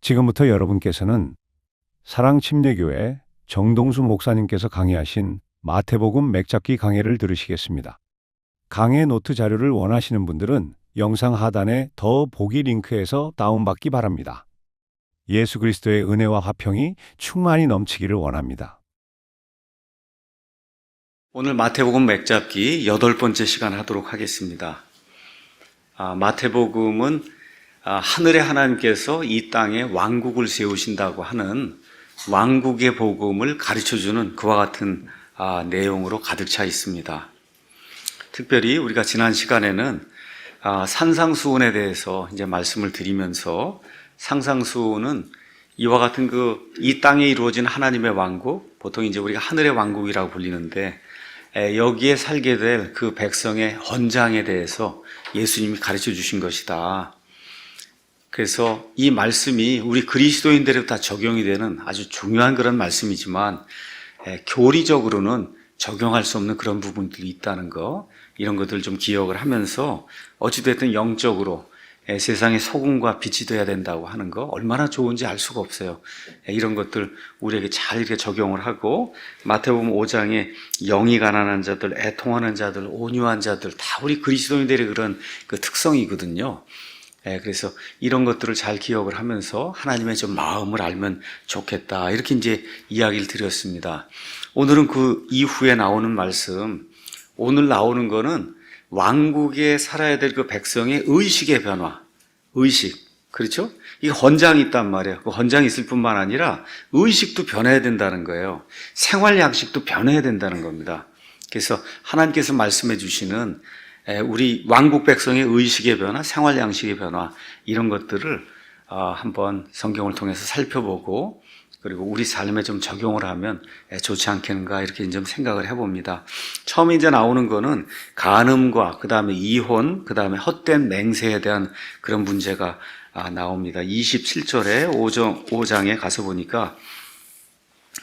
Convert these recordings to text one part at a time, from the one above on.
지금부터 여러분께서는 사랑침례교회 정동수 목사님께서 강의하신 마태복음 맥잡기 강해를 들으시겠습니다. 강해 노트 자료를 원하시는 분들은 영상 하단에 더 보기 링크에서 다운받기 바랍니다. 예수 그리스도의 은혜와 화평이 충만히 넘치기를 원합니다. 오늘 마태복음 맥잡기 8번째 시간 하도록 하겠습니다. 마태복음은 하늘의 하나님께서 이 땅에 왕국을 세우신다고 하는 왕국의 복음을 가르쳐주는 그와 같은 내용으로 가득 차 있습니다. 특별히 우리가 지난 시간에는 산상수훈에 대해서 이제 말씀을 드리면서 상상수훈은 이와 같은 이 땅에 이루어진 하나님의 왕국, 보통 이제 우리가 하늘의 왕국이라고 불리는데 여기에 살게 될 그 백성의 헌장에 대해서 예수님이 가르쳐 주신 것이다. 그래서 이 말씀이 우리 그리스도인들에게 다 적용이 되는 아주 중요한 그런 말씀이지만 교리적으로는 적용할 수 없는 그런 부분들이 있다는 거, 이런 것들 좀 기억을 하면서 어찌됐든 영적으로 세상의 소금과 빛이 되어야 된다고 하는 거 얼마나 좋은지 알 수가 없어요. 이런 것들 우리에게 잘 이렇게 적용을 하고, 마태복음 5장에 영이 가난한 자들, 애통하는 자들, 온유한 자들 다 우리 그리스도인들의 그런 그 특성이거든요. 그래서 이런 것들을 잘 기억을 하면서 하나님의 좀 마음을 알면 좋겠다, 이렇게 이제 이야기를 드렸습니다. 오늘은 그 이후에 나오는 말씀, 오늘 나오는 거는 왕국에 살아야 될 그 백성의 의식의 변화, 의식, 그렇죠? 이 헌장이 있단 말이에요. 그 헌장이 있을 뿐만 아니라 의식도 변해야 된다는 거예요. 생활 양식도 변해야 된다는 겁니다. 그래서 하나님께서 말씀해 주시는 우리 왕국 백성의 의식의 변화, 생활 양식의 변화, 이런 것들을 한번 성경을 통해서 살펴보고, 그리고 우리 삶에 좀 적용을 하면 좋지 않겠는가, 이렇게 좀 생각을 해봅니다. 처음에 이제 나오는 거는 간음과 그 다음에 이혼, 그 다음에 헛된 맹세에 대한 그런 문제가 나옵니다. 27절에 5장에 가서 보니까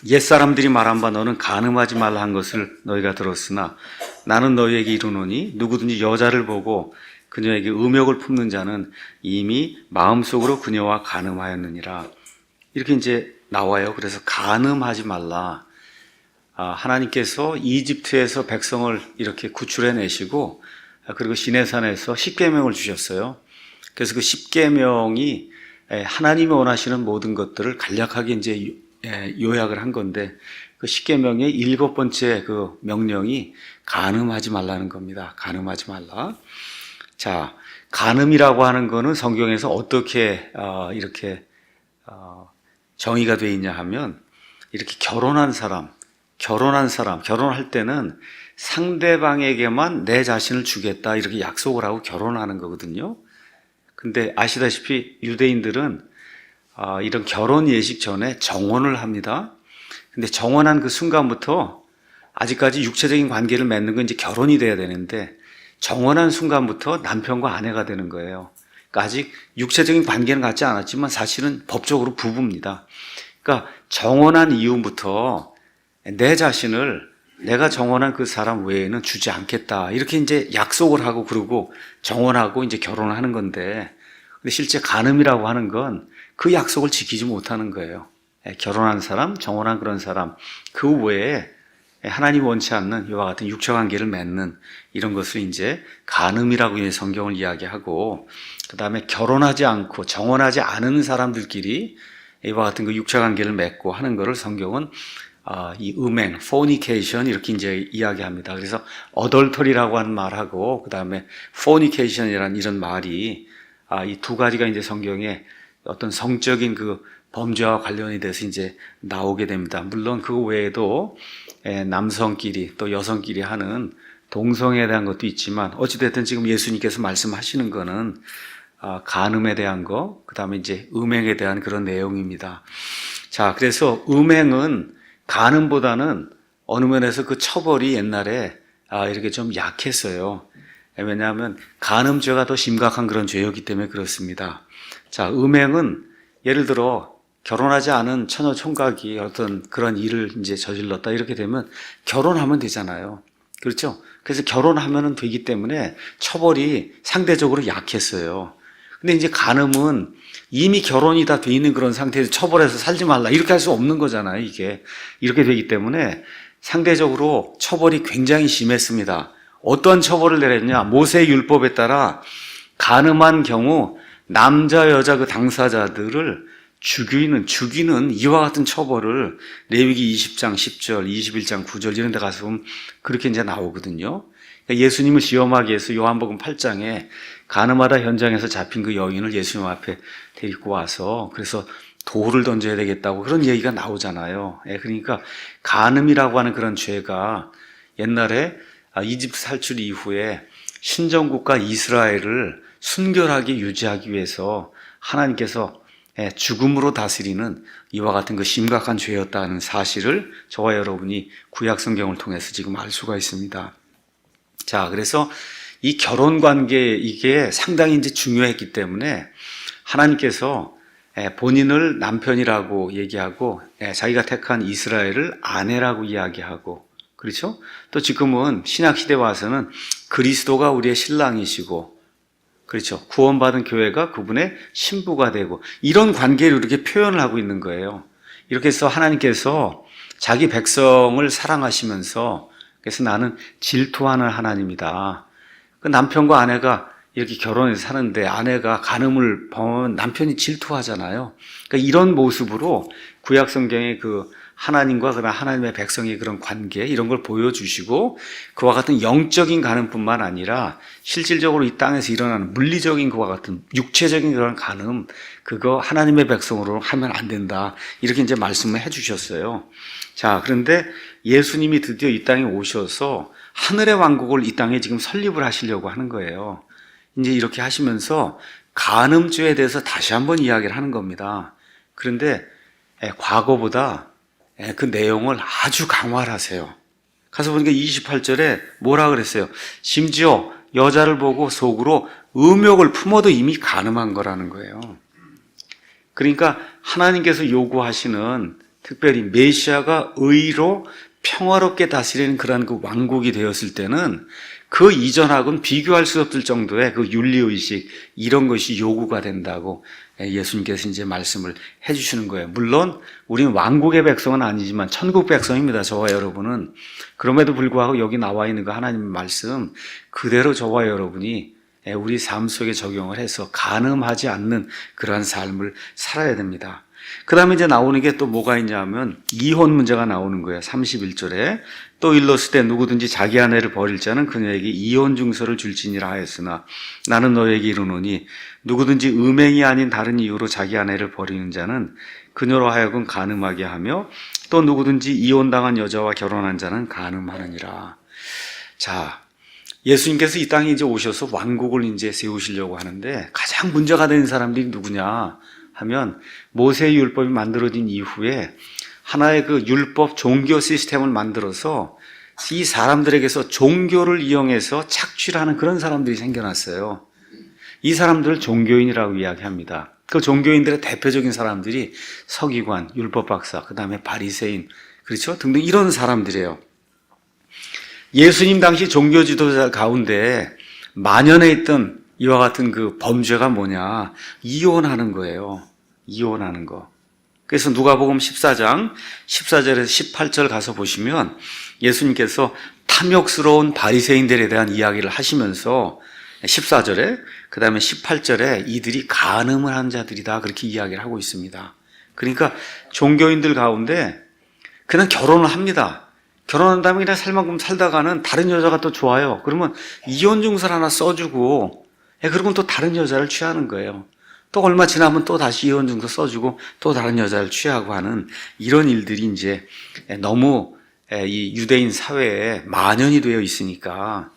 옛사람들이 말한 바 너는 간음하지 말라 한 것을 너희가 들었으나 나는 너희에게 이르노니 누구든지 여자를 보고 그녀에게 음욕을 품는 자는 이미 마음속으로 그녀와 간음하였느니라. 이렇게 이제 나와요. 그래서 간음하지 말라. 하나님께서 이집트에서 백성을 이렇게 구출해 내시고, 그리고 시내산에서 십계명을 주셨어요. 그래서 그 십계명이 하나님이 원하시는 모든 것들을 간략하게 이제 요약을 한 건데, 그 십계명의 7번째 그 명령이 간음하지 말라는 겁니다. 간음하지 말라. 자, 간음이라고 하는 거는 성경에서 어떻게 이렇게 정의가 되어 있냐 하면, 이렇게 결혼할 때는 상대방에게만 내 자신을 주겠다, 이렇게 약속을 하고 결혼하는 거거든요. 근데 아시다시피 유대인들은 이런 결혼 예식 전에 정혼을 합니다. 근데 정혼한 그 순간부터 아직까지 육체적인 관계를 맺는 건 이제 결혼이 돼야 되는데, 정혼한 순간부터 남편과 아내가 되는 거예요. 그러니까 아직 육체적인 관계는 갖지 않았지만 사실은 법적으로 부부입니다. 그러니까 정혼한 이후부터 내 자신을 내가 정혼한 그 사람 외에는 주지 않겠다, 이렇게 이제 약속을 하고, 그러고 정혼하고 이제 결혼을 하는 건데, 근데 실제 간음이라고 하는 건 그 약속을 지키지 못하는 거예요. 결혼한 사람, 정혼한 그런 사람, 그 외에 하나님 원치 않는 이와 같은 육체 관계를 맺는 이런 것을 이제 간음이라고 이제 성경을 이야기하고, 그 다음에 결혼하지 않고 정혼하지 않은 사람들끼리 이와 같은 그 육체 관계를 맺고 하는 것을 성경은 이 음행, fornication, 이렇게 이제 이야기합니다. 그래서 adultery라고 하는 말하고, 그 다음에 fornication이라는 이런 말이 이 두 가지가 이제 성경에 어떤 성적인 그 범죄와 관련이 돼서 이제 나오게 됩니다. 물론 그 외에도 남성끼리 또 여성끼리 하는 동성애에 대한 것도 있지만, 어찌됐든 지금 예수님께서 말씀하시는 거는 간음에 대한 거, 그 다음에 이제 음행에 대한 그런 내용입니다. 자, 그래서 음행은 간음보다는 어느 면에서 그 처벌이 옛날에 이렇게 좀 약했어요. 왜냐하면 간음죄가 더 심각한 그런 죄였기 때문에 그렇습니다. 자, 음행은 예를 들어 결혼하지 않은 처녀 총각이 어떤 그런 일을 이제 저질렀다, 이렇게 되면 결혼하면 되잖아요. 그렇죠? 그래서 결혼하면 되기 때문에 처벌이 상대적으로 약했어요. 근데 이제 간음은 이미 결혼이 다 돼 있는 그런 상태에서 처벌해서 살지 말라 이렇게 할 수 없는 거잖아요. 이게 이렇게 되기 때문에 상대적으로 처벌이 굉장히 심했습니다. 어떤 처벌을 내렸냐? 모세 율법에 따라 간음한 경우 남자 여자 그 당사자들을 죽이는 이와 같은 처벌을 레위기 20장 10절, 21장 9절 이런 데 가서 보면 그렇게 이제 나오거든요. 그러니까 예수님을 시험하기 위해서 요한복음 8장에 간음하다 현장에서 잡힌 그 여인을 예수님 앞에 데리고 와서 그래서 돌을 던져야 되겠다고 그런 얘기가 나오잖아요. 그러니까 간음이라고 하는 그런 죄가 옛날에 이집트 살출 이후에 신정국가 이스라엘을 순결하게 유지하기 위해서 하나님께서 죽음으로 다스리는 이와 같은 그 심각한 죄였다는 사실을 저와 여러분이 구약 성경을 통해서 지금 알 수가 있습니다. 자, 그래서 이 결혼 관계 이게 상당히 이제 중요했기 때문에 하나님께서 본인을 남편이라고 얘기하고 자기가 택한 이스라엘을 아내라고 이야기하고 그렇죠? 또 지금은 신약 시대 와서는 그리스도가 우리의 신랑이시고 그렇죠. 구원받은 교회가 그분의 신부가 되고 이런 관계를 이렇게 표현을 하고 있는 거예요. 이렇게 해서 하나님께서 자기 백성을 사랑하시면서 그래서 나는 질투하는 하나님이다. 그 남편과 아내가 이렇게 결혼해서 사는데 아내가 간음을 범하면 남편이 질투하잖아요. 그러니까 이런 모습으로 구약 성경의 그 하나님과 그런 하나님의 백성의 그런 관계 이런 걸 보여주시고 그와 같은 영적인 간음뿐만 아니라 실질적으로 이 땅에서 일어나는 물리적인 그와 같은 육체적인 그런 간음 그거 하나님의 백성으로 하면 안 된다 이렇게 이제 말씀을 해주셨어요. 자, 그런데 예수님이 드디어 이 땅에 오셔서 하늘의 왕국을 이 땅에 지금 설립을 하시려고 하는 거예요. 이제 이렇게 하시면서 간음죄에 대해서 다시 한번 이야기를 하는 겁니다. 그런데 과거보다 그 내용을 아주 강화를 하세요. 가서 보니까 28절에 뭐라 그랬어요? 심지어 여자를 보고 속으로 음욕을 품어도 이미 간음한 거라는 거예요. 그러니까 하나님께서 요구하시는 특별히 메시아가 의로 평화롭게 다스리는 그러한 그 왕국이 되었을 때는 그 이전하고는 비교할 수 없을 정도의 그 윤리의식 이런 것이 요구가 된다고 예수님께서 이제 말씀을 해주시는 거예요. 물론 우리는 왕국의 백성은 아니지만 천국 백성입니다. 저와 여러분은. 그럼에도 불구하고 여기 나와 있는 그 하나님의 말씀 그대로 저와 여러분이 우리 삶 속에 적용을 해서 간음하지 않는 그러한 삶을 살아야 됩니다. 그 다음에 이제 나오는 게 또 뭐가 있냐면 이혼 문제가 나오는 거예요. 31절에 또 일렀을 누구든지 자기 아내를 버릴 자는 그녀에게 이혼 증서를 줄지니라 하였으나 나는 너에게 이르노니 누구든지 음행이 아닌 다른 이유로 자기 아내를 버리는 자는 그녀로 하여금 간음하게 하며 또 누구든지 이혼당한 여자와 결혼한 자는 간음하느니라. 자, 예수님께서 이 땅에 이제 오셔서 왕국을 이제 세우시려고 하는데 가장 문제가 되는 사람들이 누구냐 하면 모세의 율법이 만들어진 이후에 하나의 그 율법 종교 시스템을 만들어서 이 사람들에게서 종교를 이용해서 착취를 하는 그런 사람들이 생겨났어요. 이 사람들을 종교인이라고 이야기합니다. 그 종교인들의 대표적인 사람들이 서기관, 율법 박사, 그 다음에 바리새인, 그렇죠? 등등 이런 사람들이에요. 예수님 당시 종교 지도자 가운데 만연해 있던 이와 같은 그 범죄가 뭐냐? 이혼하는 거예요. 이혼하는 거. 그래서 누가복음 14장 14절에서 18절 가서 보시면 예수님께서 탐욕스러운 바리새인들에 대한 이야기를 하시면서 14절에 그 다음에 18절에 이들이 간음을 한 자들이다 그렇게 이야기를 하고 있습니다. 그러니까 종교인들 가운데 그냥 결혼을 합니다. 결혼한 다음에 그냥 살만큼 살다가는 다른 여자가 또 좋아요. 그러면 이혼 증서를 하나 써주고 그러면 또 다른 여자를 취하는 거예요. 또 얼마 지나면 또 다시 이혼 증서 써주고 또 다른 여자를 취하고 하는 이런 일들이 이제 너무 이 유대인 사회에 만연이 되어 있으니까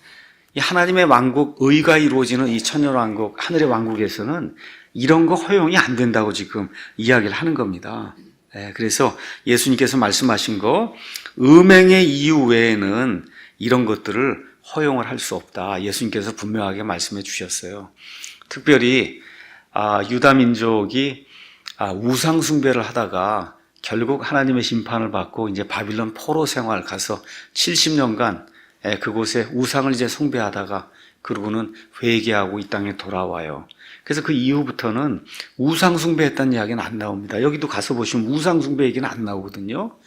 이 하나님의 왕국, 의가 이루어지는 이 천년왕국, 하늘의 왕국에서는 이런 거 허용이 안 된다고 지금 이야기를 하는 겁니다. 그래서 예수님께서 말씀하신 거 음행의 이유 외에는 이런 것들을 허용을 할 수 없다. 예수님께서 분명하게 말씀해 주셨어요. 특별히 유다 민족이 우상 숭배를 하다가 결국 하나님의 심판을 받고 이제 바빌론 포로 생활 가서 70년간 그곳에 우상을 이제 숭배하다가 그러고는 회개하고 이 땅에 돌아와요. 그래서 그 이후부터는 우상숭배했다는 이야기는 안 나옵니다. 여기도 가서 보시면 우상숭배 얘기는 안 나오거든요.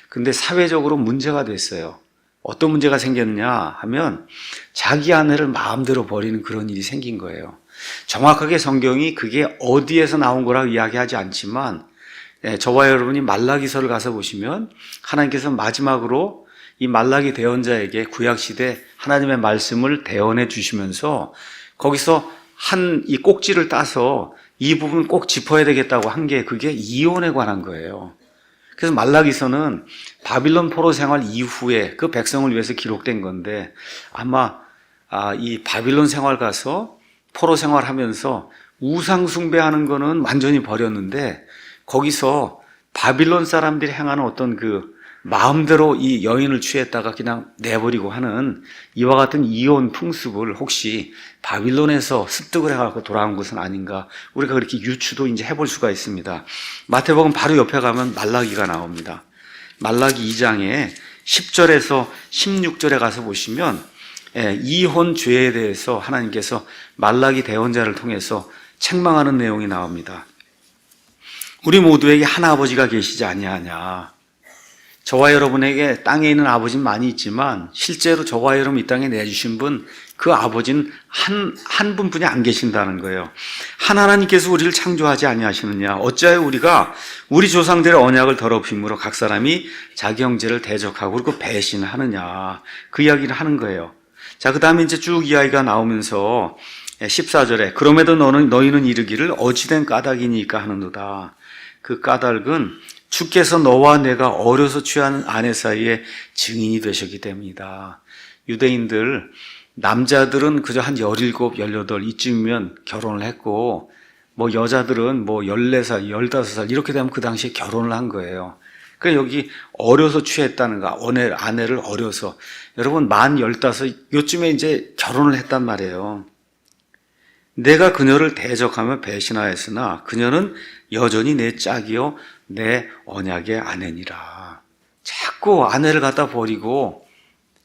근데 사회적으로 문제가 됐어요. 어떤 문제가 생겼냐 하면 자기 아내를 마음대로 버리는 그런 일이 생긴 거예요. 정확하게 성경이 그게 어디에서 나온 거라고 이야기하지 않지만 저와 여러분이 말라기서를 가서 보시면 하나님께서 마지막으로 이 말라기 대언자에게 구약시대 하나님의 말씀을 대언해 주시면서 거기서 한 이 꼭지를 따서 이 부분 꼭 짚어야 되겠다고 한 게 그게 이혼에 관한 거예요. 그래서 말라기서는 바빌론 포로 생활 이후에 그 백성을 위해서 기록된 건데 아마 이 바빌론 생활 가서 포로 생활하면서 우상 숭배하는 거는 완전히 버렸는데 거기서 바빌론 사람들이 행하는 어떤 그 마음대로 이 여인을 취했다가 그냥 내버리고 하는 이와 같은 이혼 풍습을 혹시 바빌론에서 습득을 해갖고 돌아온 것은 아닌가, 우리가 그렇게 유추도 이제 해볼 수가 있습니다. 마태복음 바로 옆에 가면 말라기가 나옵니다. 말라기 2장에 10절에서 16절에 가서 보시면 이혼 죄에 대해서 하나님께서 말라기 대언자를 통해서 책망하는 내용이 나옵니다. 우리 모두에게 한 아버지가 계시지 아니하냐. 저와 여러분에게 땅에 있는 아버지는 많이 있지만 실제로 저와 여러분 이 땅에 내주신 분, 그 아버지는 한 분뿐이 안 계신다는 거예요. 한 하나님께서 우리를 창조하지 아니하시느냐. 어찌하여 우리가 우리 조상들의 언약을 더럽힘으로 각 사람이 자기 형제를 대적하고 그리고 배신하느냐. 그 이야기를 하는 거예요. 자, 그 다음에 이제 쭉 이야기가 나오면서 14절에 그럼에도 너희는 이르기를 어찌된 까닭이니까 하는도다. 그 까닭은 주께서 너와 내가 어려서 취한 아내 사이에 증인이 되셨기 때문이다. 유대인들 남자들은 그저 한 17, 18 이쯤이면 결혼을 했고 뭐 여자들은 뭐 14살, 15살 이렇게 되면 그 당시에 결혼을 한 거예요. 그러니까 여기 어려서 취했다는가, 아내를 어려서. 여러분 만 15 요쯤에 이제 결혼을 했단 말이에요. 내가 그녀를 대적하며 배신하였으나 그녀는 여전히 내 짝이요 내 언약의 아내니라. 자꾸 아내를 갖다 버리고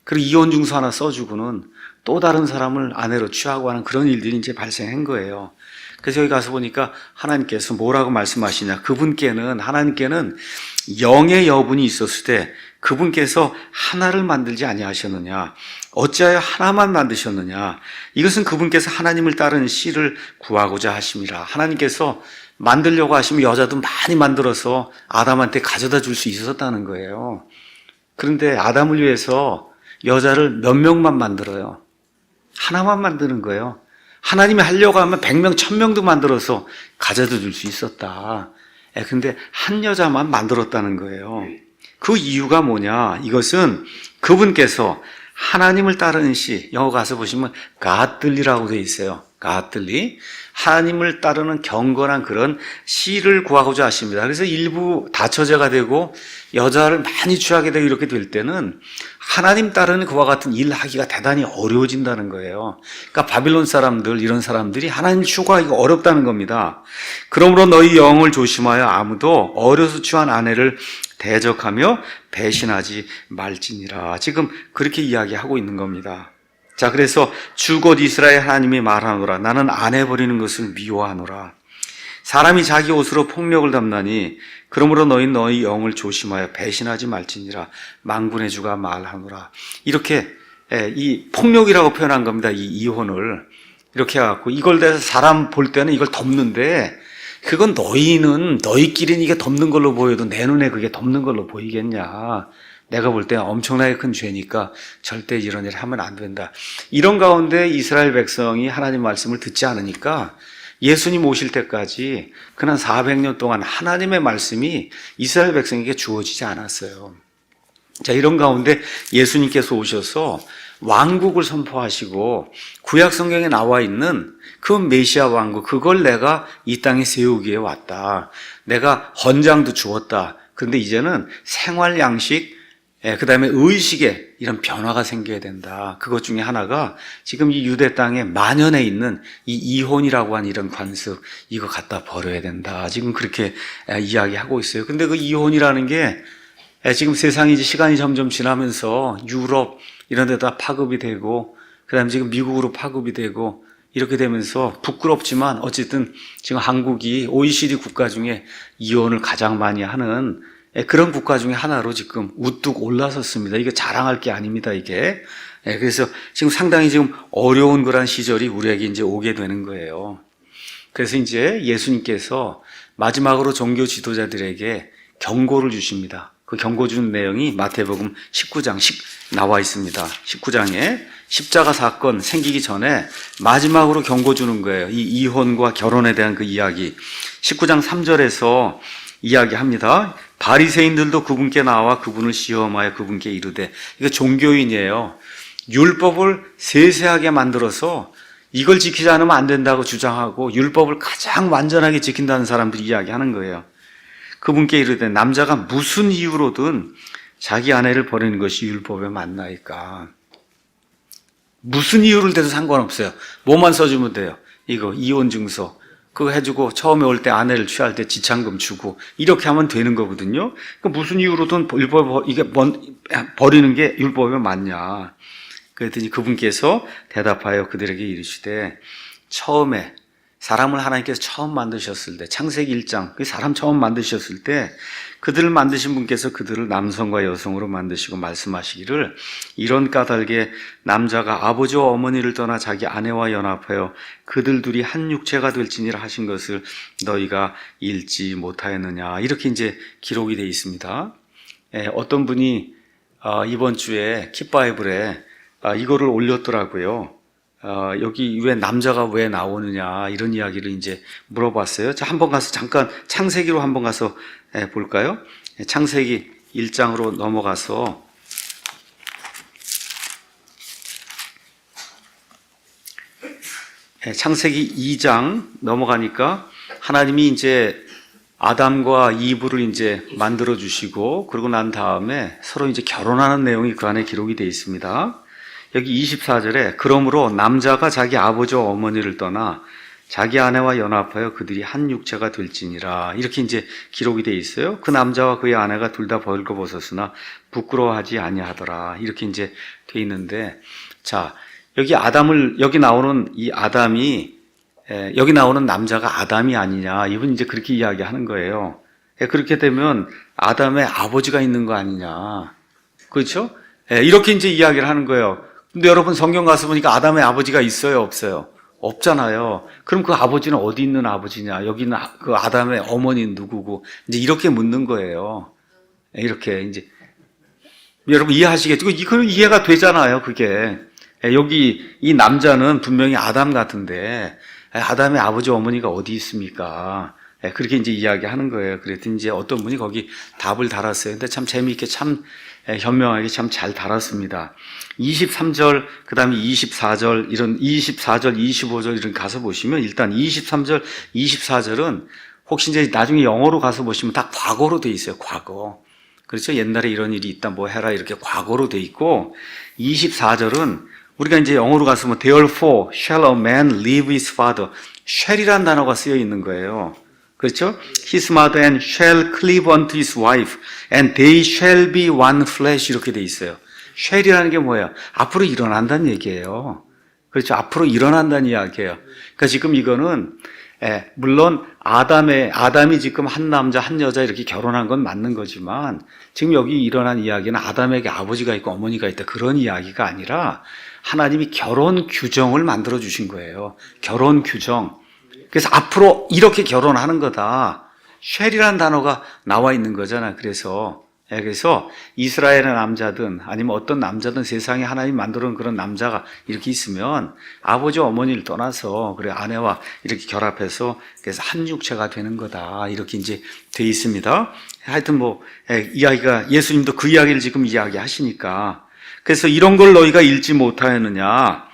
그리고 이혼증서 하나 써주고는 또 다른 사람을 아내로 취하고 하는 그런 일들이 이제 발생한 거예요. 그래서 여기 가서 보니까 하나님께서 뭐라고 말씀하시냐. 하나님께는 영의 여분이 있었을 때 그분께서 하나를 만들지 아니하셨느냐. 어찌하여 하나만 만드셨느냐. 이것은 그분께서 하나님을 따르는 씨를 구하고자 하심이라. 하나님께서 만들려고 하시면 여자도 많이 만들어서 아담한테 가져다 줄 수 있었다는 거예요. 그런데 아담을 위해서 여자를 몇 명만 만들어요. 하나만 만드는 거예요. 하나님이 하려고 하면 100명, 1000명도 만들어서 가져다 줄 수 있었다. 근데 한 여자만 만들었다는 거예요. 그 이유가 뭐냐? 이것은 그분께서 하나님을 따르는 씨, 영어 가서 보시면 가들리라고 되어 있어요. 가들리. 하나님을 따르는 경건한 그런 씨를 구하고자 하십니다. 그래서 일부 다처제가 되고 여자를 많이 취하게 되고 이렇게 될 때는 하나님 따르는 그와 같은 일 하기가 대단히 어려워진다는 거예요. 그러니까 바빌론 사람들, 이런 사람들이 하나님 추구하기가 어렵다는 겁니다. 그러므로 너희 영을 조심하여 아무도 어려서 취한 아내를 대적하며 배신하지 말지니라. 지금 그렇게 이야기하고 있는 겁니다. 자, 그래서 주 곧 이스라엘 하나님이 말하노라. 나는 아내 버리는 것을 미워하노라. 사람이 자기 옷으로 폭력을 담나니 그러므로 너희 영을 조심하여 배신하지 말지니라. 만군의 주가 말하노라. 이렇게 이 폭력이라고 표현한 겁니다. 이 이혼을 이렇게 해갖고 이걸 대해서 사람 볼 때는 이걸 덮는데 그건 너희끼리는 이게 덮는 걸로 보여도 내 눈에 그게 덮는 걸로 보이겠냐. 내가 볼 때 엄청나게 큰 죄니까 절대 이런 일을 하면 안 된다. 이런 가운데 이스라엘 백성이 하나님 말씀을 듣지 않으니까 예수님 오실 때까지 그난 400년 동안 하나님의 말씀이 이스라엘 백성에게 주어지지 않았어요. 자, 이런 가운데 예수님께서 오셔서 왕국을 선포하시고 구약 성경에 나와 있는 그 메시아 왕국, 그걸 내가 이 땅에 세우기에 왔다. 내가 헌장도 주었다. 그런데 이제는 생활 양식, 그 다음에 의식에 이런 변화가 생겨야 된다. 그것 중에 하나가 지금 이 유대 땅에 만연해 있는 이 이혼이라고 하는 이런 관습, 이거 갖다 버려야 된다. 지금 그렇게 이야기하고 있어요. 근데 그 이혼이라는 게 지금 세상이 이제 시간이 점점 지나면서 유럽 이런 데다 파급이 되고, 그 다음에 지금 미국으로 파급이 되고, 이렇게 되면서 부끄럽지만 어쨌든 지금 한국이 OECD 국가 중에 이혼을 가장 많이 하는 그런 국가 중에 하나로 지금 우뚝 올라섰습니다. 이게 자랑할 게 아닙니다, 이게. 그래서 지금 상당히 지금 어려운 그런 시절이 우리에게 이제 오게 되는 거예요. 그래서 이제 예수님께서 마지막으로 종교 지도자들에게 경고를 주십니다. 그 경고 준 내용이 마태복음 19장 나와 있습니다. 19장에 십자가 사건 생기기 전에 마지막으로 경고 주는 거예요. 이 이혼과 결혼에 대한 그 이야기. 19장 3절에서 이야기합니다. 바리새인들도 그분께 나와 그분을 시험하여 그분께 이르되, 이거 종교인이에요. 율법을 세세하게 만들어서 이걸 지키지 않으면 안 된다고 주장하고 율법을 가장 완전하게 지킨다는 사람들이 이야기하는 거예요. 그분께 이르되 남자가 무슨 이유로든 자기 아내를 버리는 것이 율법에 맞나이까. 무슨 이유를 대도 상관없어요. 뭐만 써주면 돼요. 이거 이혼 증서 그거 해주고 처음에 올 때 아내를 취할 때 지참금 주고 이렇게 하면 되는 거거든요. 그러니까 무슨 이유로든 이게 버리는 게 율법에 맞냐. 그랬더니 그분께서 대답하여 그들에게 이르시되, 처음에 사람을 하나님께서 처음 만드셨을 때, 창세기 1장 그 사람 처음 만드셨을 때 그들을 만드신 분께서 그들을 남성과 여성으로 만드시고 말씀하시기를, 이런 까닭에 남자가 아버지와 어머니를 떠나 자기 아내와 연합하여 그들 둘이 한 육체가 될지니라 하신 것을 너희가 읽지 못하였느냐. 이렇게 이제 기록이 되어 있습니다. 어떤 분이 이번 주에 킵바이블에 이거를 올렸더라고요. 여기 왜 남자가 왜 나오느냐 이런 이야기를 이제 물어봤어요. 자, 한번 가서 잠깐 창세기로 한번 가서 볼까요? 창세기 1장으로 넘어가서 창세기 2장 넘어가니까 하나님이 이제 아담과 이브를 이제 만들어 주시고 그러고 난 다음에 서로 이제 결혼하는 내용이 그 안에 기록이 되어 있습니다. 여기 24절에 그러므로 남자가 자기 아버지와 어머니를 떠나 자기 아내와 연합하여 그들이 한 육체가 될지니라. 이렇게 이제 기록이 되어 있어요. 그 남자와 그의 아내가 둘 다 벌거벗었으나 부끄러워하지 아니하더라. 이렇게 이제 되어 있는데, 자, 여기 나오는 이 아담이, 여기 나오는 남자가 아담이 아니냐. 이분 이제 그렇게 이야기하는 거예요. 그렇게 되면 아담의 아버지가 있는 거 아니냐. 그렇죠? 이렇게 이제 이야기를 하는 거예요. 근데 여러분 성경 가서 보니까 아담의 아버지가 있어요, 없어요? 없잖아요. 그럼 그 아버지는 어디 있는 아버지냐? 여기는 그 아담의 어머니는 누구고? 이제 이렇게 묻는 거예요. 이렇게 이제 여러분 이해하시겠죠? 이거 이해가 되잖아요, 그게. 여기 이 남자는 분명히 아담 같은데 아담의 아버지 어머니가 어디 있습니까? 그렇게 이제 이야기하는 거예요. 그랬더니 이제 어떤 분이 거기 답을 달았어요. 근데 참 재미있게 참 현명하게 참 잘 달았습니다. 23절, 그 다음에 24절, 25절 이런 가서 보시면 일단 23절, 24절은 혹시 이제 나중에 영어로 가서 보시면 다 과거로 돼 있어요. 과거. 그렇죠? 옛날에 이런 일이 있다, 뭐 해라, 이렇게 과거로 돼 있고, 24절은 우리가 이제 영어로 가서 뭐 therefore shall a man leave his father, shall이라는 단어가 쓰여 있는 거예요. 그렇죠? His mother and shall cleave unto his wife and they shall be one flesh 이렇게 돼 있어요. shall이라는 게 뭐예요? 앞으로 일어난다는 얘기예요. 그렇죠? 앞으로 일어난다는 이야기예요. 그러니까 지금 이거는 물론 아담이 지금 한 남자 한 여자 이렇게 결혼한 건 맞는 거지만 지금 여기 일어난 이야기는 아담에게 아버지가 있고 어머니가 있다 그런 이야기가 아니라 하나님이 결혼 규정을 만들어 주신 거예요. 결혼 규정. 그래서 앞으로 이렇게 결혼하는 거다. 쉘이라는 단어가 나와 있는 거잖아. 그래서 이스라엘의 남자든 아니면 어떤 남자든 세상에 하나님 만들어 놓은 그런 남자가 이렇게 있으면 아버지와 어머니를 떠나서 그래 아내와 이렇게 결합해서 그래서 한 육체가 되는 거다. 이렇게 이제 돼 있습니다. 하여튼 뭐 이야기가 예수님도 그 이야기를 지금 이야기하시니까 그래서 이런 걸 너희가 읽지 못하였느냐.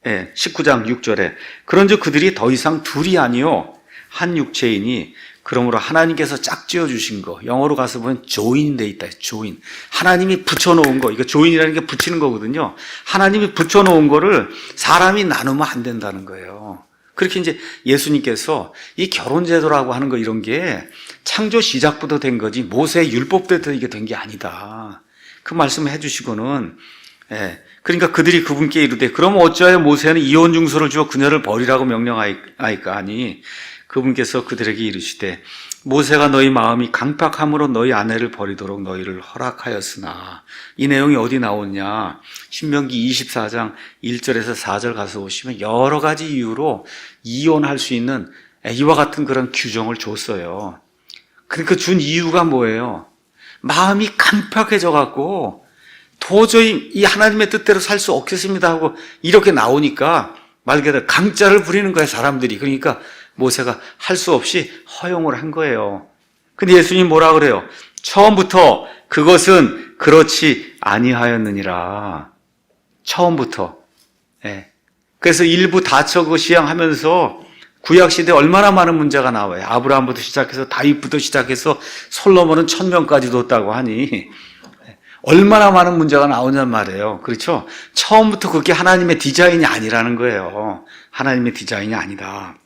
19장 6절에 그런즉 그들이 더 이상 둘이 아니요 한 육체이니 그러므로 하나님께서 짝지어 주신 거 영어로 가서 보면 조인이 돼 있다. 조인. 하나님이 붙여놓은 거. 이거 조인이라는 게 붙이는 거거든요. 하나님이 붙여놓은 거를 사람이 나누면 안 된다는 거예요. 그렇게 이제 예수님께서 이 결혼제도라고 하는 거 이런 게 창조 시작부터 된 거지 모세 율법 때부터 이게 된 게 아니다. 그 말씀을 해주시고는 예. 그러니까 그들이 그분께 이르되 그럼 어찌하여 모세는 이혼 중서를 주어 그녀를 버리라고 명령하이까 하니 그분께서 그들에게 이르시되 모세가 너희 마음이 강팍함으로 너희 아내를 버리도록 너희를 허락하였으나 이 내용이 어디 나오냐? 신명기 24장 1절에서 4절 가서 보시면 여러 가지 이유로 이혼할 수 있는 이와 같은 그런 규정을 줬어요. 그러니까 준 이유가 뭐예요? 마음이 강팍해져 갖고 도저히 이 하나님의 뜻대로 살 수 없겠습니다 하고 이렇게 나오니까 말 그대로 강짜를 부리는 거예요, 사람들이. 그러니까 모세가 할 수 없이 허용을 한 거예요. 근데 예수님 뭐라 그래요? 처음부터 그것은 그렇지 아니하였느니라. 처음부터. 예. 그래서 일부 다처 그 시행하면서 구약시대에 얼마나 많은 문제가 나와요. 아브라함부터 시작해서 다윗부터 시작해서 솔로몬은 1000명까지 뒀다고 하니 얼마나 많은 문제가 나오냔 말이에요. 그렇죠? 처음부터 그게 하나님의 디자인이 아니라는 거예요. 하나님의 디자인이 아니다.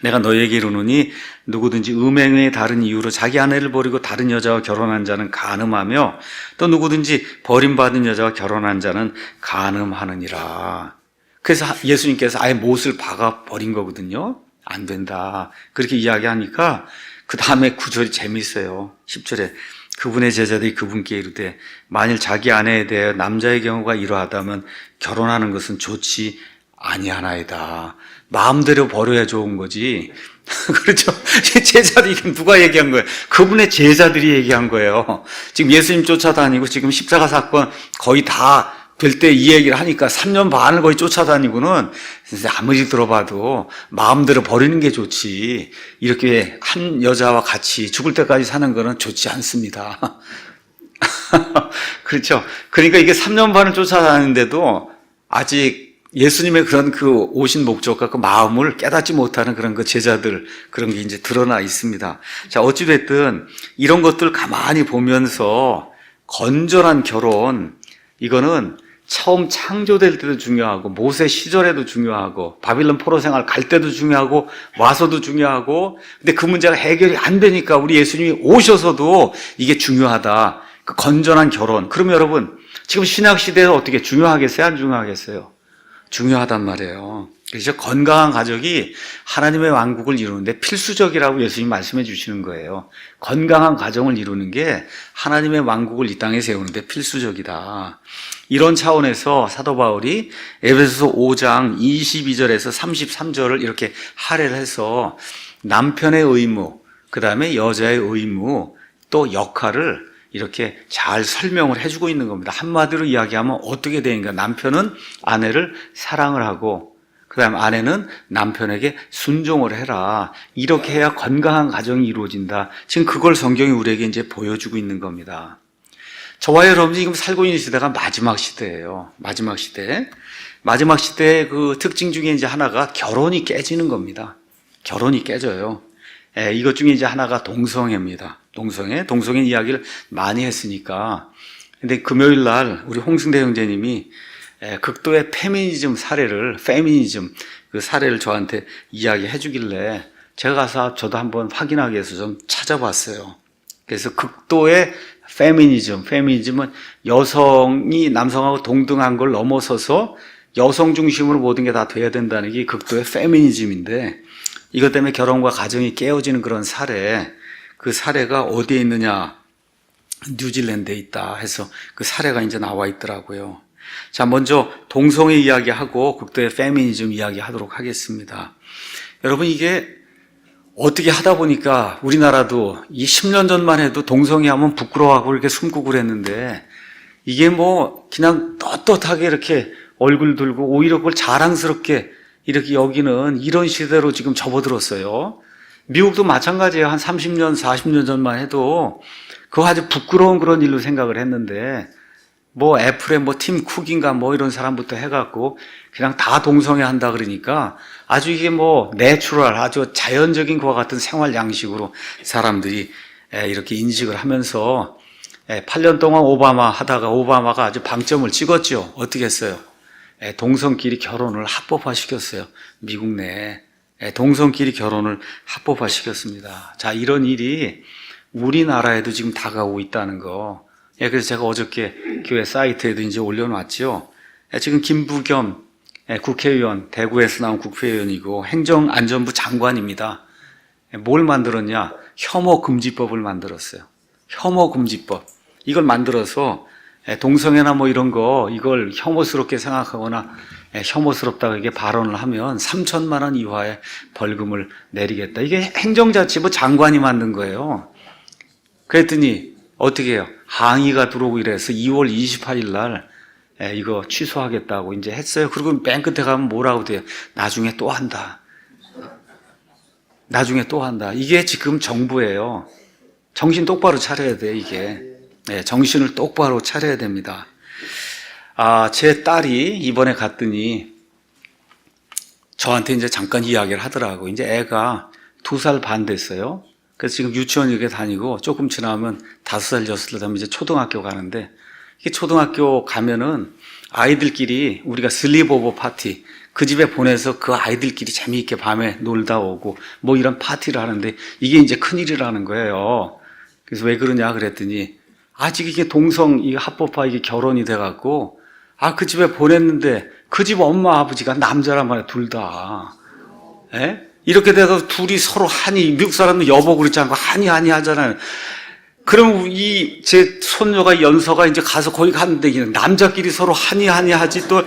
내가 너희에게 이르노니 누구든지 음행의 다른 이유로 자기 아내를 버리고 다른 여자와 결혼한 자는 간음하며 또 누구든지 버림받은 여자와 결혼한 자는 간음하느니라. 그래서 예수님께서 아예 못을 박아 버린 거거든요. 안 된다. 그렇게 이야기하니까 그 다음에 구절이 재미있어요. 10절에 그분의 제자들이 그분께 이르되 만일 자기 아내에 대해 남자의 경우가 이러하다면 결혼하는 것은 좋지 아니하나이다. 마음대로 버려야 좋은 거지. 그렇죠? 제자들이 누가 얘기한 거예요? 그분의 제자들이 얘기한 거예요. 지금 예수님 쫓아다니고 지금 십자가 사건 거의 다 될 때 이 얘기를 하니까 3년 반을 거의 쫓아다니고는 아무리 들어봐도 마음대로 버리는 게 좋지. 이렇게 한 여자와 같이 죽을 때까지 사는 거는 좋지 않습니다. 그렇죠? 그러니까 이게 3년 반을 쫓아다니는데도 아직 예수님의 그런 그 오신 목적과 그 마음을 깨닫지 못하는 그런 그 제자들, 그런 게 이제 드러나 있습니다. 자, 어찌됐든 이런 것들 가만히 보면서 건전한 결혼, 이거는 처음 창조될 때도 중요하고 모세 시절에도 중요하고 바빌론 포로 생활 갈 때도 중요하고 와서도 중요하고, 근데 그 문제가 해결이 안 되니까 우리 예수님이 오셔서도 이게 중요하다. 그 건전한 결혼. 그럼 여러분 지금 신약 시대에서 어떻게 중요하겠어요? 안 중요하겠어요? 중요하단 말이에요. 그래서 건강한 가족이 하나님의 왕국을 이루는데 필수적이라고 예수님 말씀해 주시는 거예요. 건강한 가정을 이루는 게 하나님의 왕국을 이 땅에 세우는데 필수적이다. 이런 차원에서 사도 바울이 에베소서 5장 22절에서 33절을 이렇게 할애를 해서 남편의 의무, 그 다음에 여자의 의무, 또 역할을 이렇게 잘 설명을 해주고 있는 겁니다. 한마디로 이야기하면 어떻게 되는가? 남편은 아내를 사랑을 하고, 그 다음 아내는 남편에게 순종을 해라. 이렇게 해야 건강한 가정이 이루어진다. 지금 그걸 성경이 우리에게 이제 보여주고 있는 겁니다. 저와 여러분이 지금 살고 있는 시대가 마지막 시대예요. 마지막 시대. 마지막 시대의 그 특징 중에 이제 하나가 결혼이 깨지는 겁니다. 결혼이 깨져요. 이것 중에 이제 하나가 동성애입니다. 동성애 이야기를 많이 했으니까. 근데 금요일 날 우리 홍승대 형제님이 극도의 페미니즘 그 사례를 저한테 이야기해 주길래 제가 가서 저도 한번 확인하기 위해서 좀 찾아봤어요. 그래서 극도의 페미니즘은 여성이 남성하고 동등한 걸 넘어서서 여성 중심으로 모든 게 다 돼야 된다는 게 극도의 페미니즘인데, 이것 때문에 결혼과 가정이 깨어지는 그런 사례, 그 사례가 어디에 있느냐? 뉴질랜드에 있다 해서 그 사례가 이제 나와 있더라고요. 자, 먼저 동성애 이야기하고 극도의 페미니즘 이야기하도록 하겠습니다. 여러분, 이게 어떻게 하다 보니까 우리나라도 이 10년 전만 해도 동성애 하면 부끄러워하고 이렇게 숨고 그랬는데, 이게 뭐 그냥 떳떳하게 이렇게 얼굴 들고 오히려 그걸 자랑스럽게 이렇게 여기는 이런 시대로 지금 접어들었어요. 미국도 마찬가지예요. 한 30년, 40년 전만 해도 그거 아주 부끄러운 그런 일로 생각을 했는데, 뭐 애플의 뭐 팀 쿡인가 뭐 이런 사람부터 해갖고 그냥 다 동성애 한다 그러니까 아주 이게 뭐 내추럴, 아주 자연적인 것과 같은 생활 양식으로 사람들이 이렇게 인식을 하면서 8년 동안 오바마 하다가 오바마가 아주 방점을 찍었죠. 어떻게 했어요? 동성끼리 결혼을 합법화시켰어요. 미국 내에 동성끼리 결혼을 합법화시켰습니다. 자, 이런 일이 우리나라에도 지금 다가오고 있다는 거 예, 그래서 제가 어저께 교회 사이트에도 이제 올려놨죠. 예, 지금 김부겸 국회의원, 대구에서 나온 국회의원이고 행정안전부 장관입니다. 예, 뭘 만들었냐? 혐오금지법을 만들었어요. 혐오금지법. 이걸 만들어서 동성애나 뭐 이런 거 이걸 혐오스럽게 생각하거나 혐오스럽다고 이게 발언을 하면 3천만 원 이하의 벌금을 내리겠다. 이게 행정자치부 장관이 만든 거예요. 그랬더니 어떻게 해요? 항의가 들어오고 이래서 2월 28일 날 이거 취소하겠다고 이제 했어요. 그리고 맨 끝에 가면 뭐라고 돼요? 나중에 또 한다. 나중에 또 한다. 이게 지금 정부예요. 정신 똑바로 차려야 돼, 이게. 네, 정신을 똑바로 차려야 됩니다. 제 딸이 이번에 갔더니 저한테 이제 잠깐 이야기를 하더라고. 이제 애가 2살 반 됐어요. 그래서 지금 유치원 이렇게 다니고 조금 지나면 5살, 6살 되면 이제 초등학교 가는데, 이게 초등학교 가면은 아이들끼리 우리가 슬립오버 파티, 그 집에 보내서 그 아이들끼리 재미있게 밤에 놀다 오고 뭐 이런 파티를 하는데 이게 이제 큰일이라는 거예요. 그래서 왜 그러냐 그랬더니 아직 이게 이 합법화 이게 결혼이 돼갖고 그 집에 보냈는데 그 집 엄마 아버지가 남자란 말이야, 둘 다. 예? 이렇게 돼서 둘이 서로 미국 사람은 여보 그렇지 않고 하니 하잖아요. 그럼 제 손녀가 연서가 이제 가서 거기 갔는데 남자끼리 서로 하니 하지, 또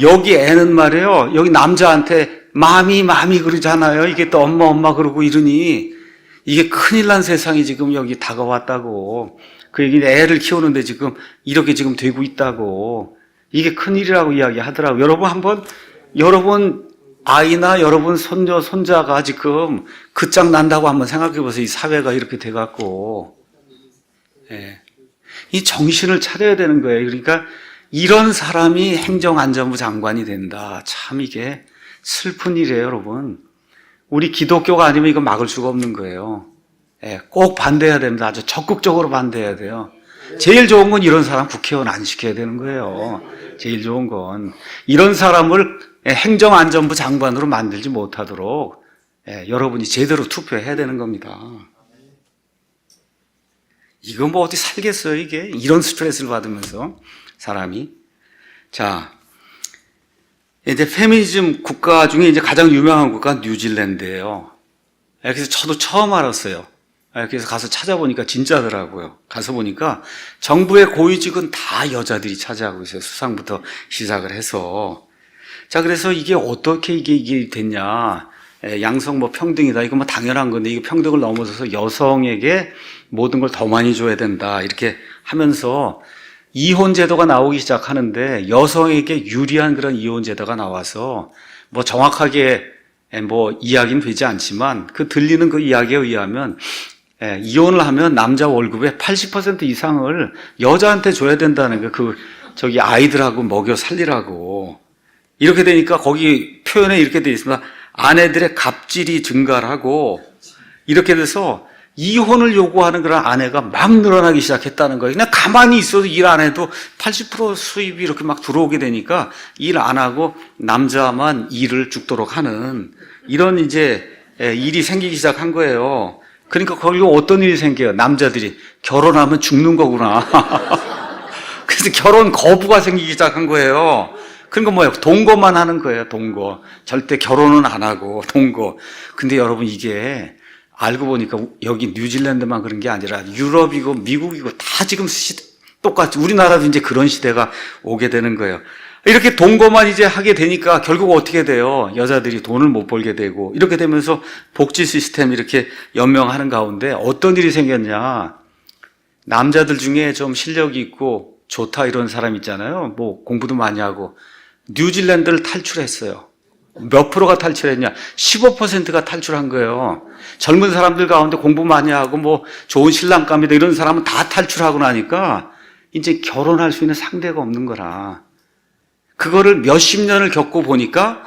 여기 애는 말이에요. 여기 남자한테 마미 그러잖아요. 이게 또 엄마 그러고 이러니 이게 큰일 난 세상이 지금 여기 다가왔다고. 그 얘기 애를 키우는데 지금 이렇게 지금 되고 있다고. 이게 큰일이라고 이야기하더라고요. 여러분 아이나 여러분 손녀 손자가 지금 끝장 난다고 한번 생각해 보세요. 이 사회가 이렇게 돼갖고. 예. 이 정신을 차려야 되는 거예요. 그러니까 이런 사람이 행정안전부 장관이 된다. 참 이게 슬픈 일이에요, 여러분. 우리 기독교가 아니면 이거 막을 수가 없는 거예요. 예, 꼭 반대해야 됩니다. 아주 적극적으로 반대해야 돼요. 제일 좋은 건 이런 사람 국회의원 안 시켜야 되는 거예요. 제일 좋은 건 이런 사람을 행정안전부 장관으로 만들지 못하도록 여러분이 제대로 투표해야 되는 겁니다. 이거 뭐 어디 살겠어요, 이게? 이런 스트레스를 받으면서 사람이. 자, 이제 페미니즘 국가 중에 이제 가장 유명한 국가 뉴질랜드예요. 그래서 저도 처음 알았어요. 그래서 가서 찾아보니까 진짜더라고요. 가서 보니까 정부의 고위직은 다 여자들이 차지하고 있어요. 수상부터 시작을 해서. 자, 그래서 이게 어떻게 이게 됐냐. 양성 뭐 평등이다. 이거 뭐 당연한 건데, 이거 평등을 넘어서서 여성에게 모든 걸 더 많이 줘야 된다. 이렇게 하면서 이혼 제도가 나오기 시작하는데 여성에게 유리한 그런 이혼 제도가 나와서 뭐 정확하게 뭐 이야기는 되지 않지만 그 들리는 그 이야기에 의하면 이혼을 하면 남자 월급의 80% 이상을 여자한테 줘야 된다는 거, 저기 아이들하고 먹여 살리라고. 이렇게 되니까 거기 표현에 이렇게 되어 있습니다. 아내들의 갑질이 증가를 하고, 이렇게 돼서 이혼을 요구하는 그런 아내가 막 늘어나기 시작했다는 거예요. 그냥 가만히 있어도 일 안 해도 80% 수입이 이렇게 막 들어오게 되니까 일 안 하고 남자만 일을 죽도록 하는 이런 이제 일이 생기기 시작한 거예요. 그러니까 거기서 어떤 일이 생겨요? 남자들이 결혼하면 죽는 거구나. 그래서 결혼 거부가 생기기 시작한 거예요. 그러니까 뭐예요? 동거만 하는 거예요, 동거. 절대 결혼은 안 하고, 동거. 근데 여러분 이게 알고 보니까 여기 뉴질랜드만 그런 게 아니라 유럽이고 미국이고 다 지금 똑같이 우리나라도 이제 그런 시대가 오게 되는 거예요. 이렇게 동거만 이제 하게 되니까 결국 어떻게 돼요? 여자들이 돈을 못 벌게 되고 이렇게 되면서 복지 시스템 이렇게 연명하는 가운데 어떤 일이 생겼냐? 남자들 중에 좀 실력이 있고 좋다 이런 사람 있잖아요. 뭐 공부도 많이 하고 뉴질랜드를 탈출했어요. 몇 프로가 탈출했냐? 15%가 탈출한 거예요. 젊은 사람들 가운데 공부 많이 하고 뭐 좋은 신랑감이다 이런 사람은 다 탈출하고 나니까 이제 결혼할 수 있는 상대가 없는 거라. 그거를 몇십 년을 겪고 보니까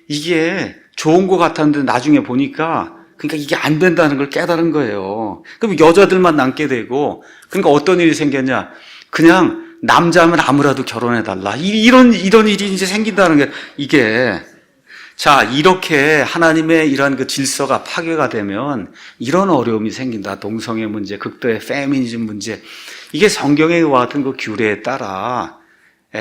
이게 좋은 것 같았는데 나중에 보니까 그러니까 이게 안 된다는 걸 깨달은 거예요. 그럼 여자들만 남게 되고 그러니까 어떤 일이 생겼냐? 그냥 남자면 아무라도 결혼해달라. 이런 일이 이제 생긴다는 게 이게 자, 이렇게 하나님의 이러한 그 질서가 파괴가 되면 이런 어려움이 생긴다. 동성애 문제, 극도의 페미니즘 문제. 이게 성경의 와 같은 그 규례에 따라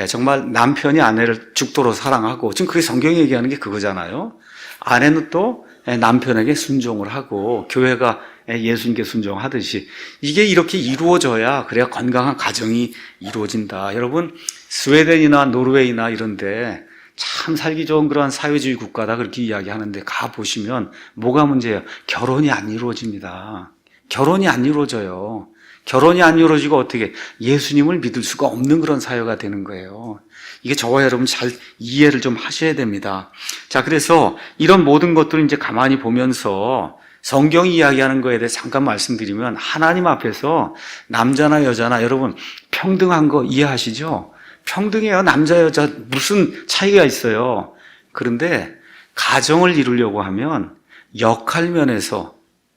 정말 남편이 아내를 죽도록 사랑하고, 지금 그게 성경이 얘기하는 게 그거잖아요. 아내는 또 남편에게 순종을 하고, 교회가 예수님께 순종하듯이 이게 이렇게 이루어져야 그래야 건강한 가정이 이루어진다. 여러분, 스웨덴이나 노르웨이나 이런데 참 살기 좋은 그러한 사회주의 국가다 그렇게 이야기하는데 가보시면 뭐가 문제예요? 결혼이 안 이루어집니다. 결혼이 안 이루어져요. 결혼이 안 이루어지고 어떻게 예수님을 믿을 수가 없는 그런 사회가 되는 거예요. 이게 저와 여러분 잘 이해를 좀 하셔야 됩니다. 자, 그래서 이런 모든 것들을 이제 가만히 보면서 성경이 이야기하는 거에 대해 잠깐 말씀드리면, 하나님 앞에서 남자나 여자나 여러분 평등한 거 이해하시죠? 평등해요. 남자 여자 무슨 차이가 있어요. 그런데 가정을 이루려고 하면 역할 면에서,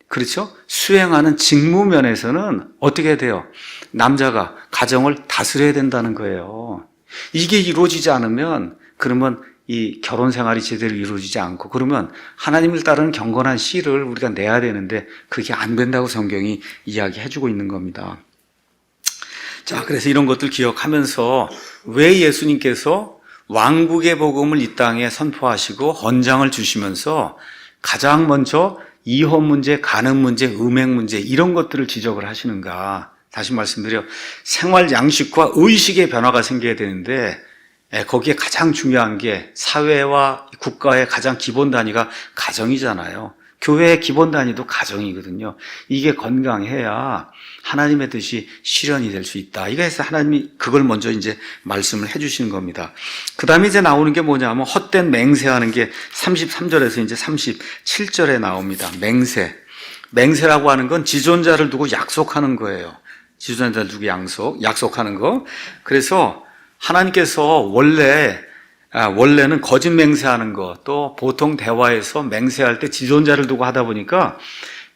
그렇죠? 수행하는 직무 면에서는 어떻게 돼요? 남자가 가정을 다스려야 된다는 거예요. 이게 이루어지지 않으면 그러면 이 결혼 생활이 제대로 이루어지지 않고, 그러면 하나님을 따르는 경건한 씨를 우리가 내야 되는데 그게 안 된다고 성경이 이야기해주고 있는 겁니다. 자, 그래서 이런 것들 기억하면서 왜 예수님께서 왕국의 복음을 이 땅에 선포하시고 헌장을 주시면서 가장 먼저 이혼 문제, 간음 문제, 음행 문제 이런 것들을 지적을 하시는가? 다시 말씀드려, 생활 양식과 의식의 변화가 생겨야 되는데 거기에 가장 중요한 게 사회와 국가의 가장 기본 단위가 가정이잖아요. 교회의 기본 단위도 가정이거든요. 이게 건강해야 하나님의 뜻이 실현이 될 수 있다. 이거에서 하나님이 그걸 먼저 이제 말씀을 해주시는 겁니다. 그 다음에 이제 나오는 게 뭐냐면 헛된 맹세하는 게 33절에서 이제 37절에 나옵니다. 맹세. 맹세라고 하는 건 지존자를 두고 약속하는 거예요. 지존자를 두고 약속하는 거. 그래서 하나님께서 원래는 거짓 맹세하는 거, 또 보통 대화에서 맹세할 때 지존자를 두고 하다 보니까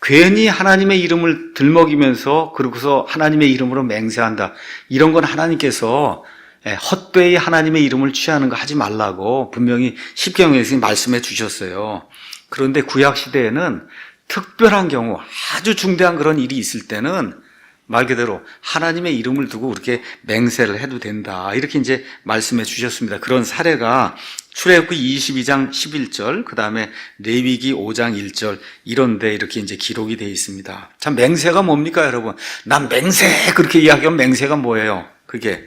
괜히 하나님의 이름을 들먹이면서 그러고서 하나님의 이름으로 맹세한다. 이런 건 하나님께서 헛되이 하나님의 이름을 취하는 거 하지 말라고 분명히 십계명에서 말씀해 주셨어요. 그런데 구약 시대에는 특별한 경우, 아주 중대한 그런 일이 있을 때는 말 그대로 하나님의 이름을 두고 그렇게 맹세를 해도 된다. 이렇게 이제 말씀해 주셨습니다. 그런 사례가 출애굽기 22장 11절, 그 다음에 레위기 5장 1절 이런 데 이렇게 이제 기록이 되어 있습니다. 참, 맹세가 뭡니까, 여러분? 난 맹세! 그렇게 이야기하면 맹세가 뭐예요? 그게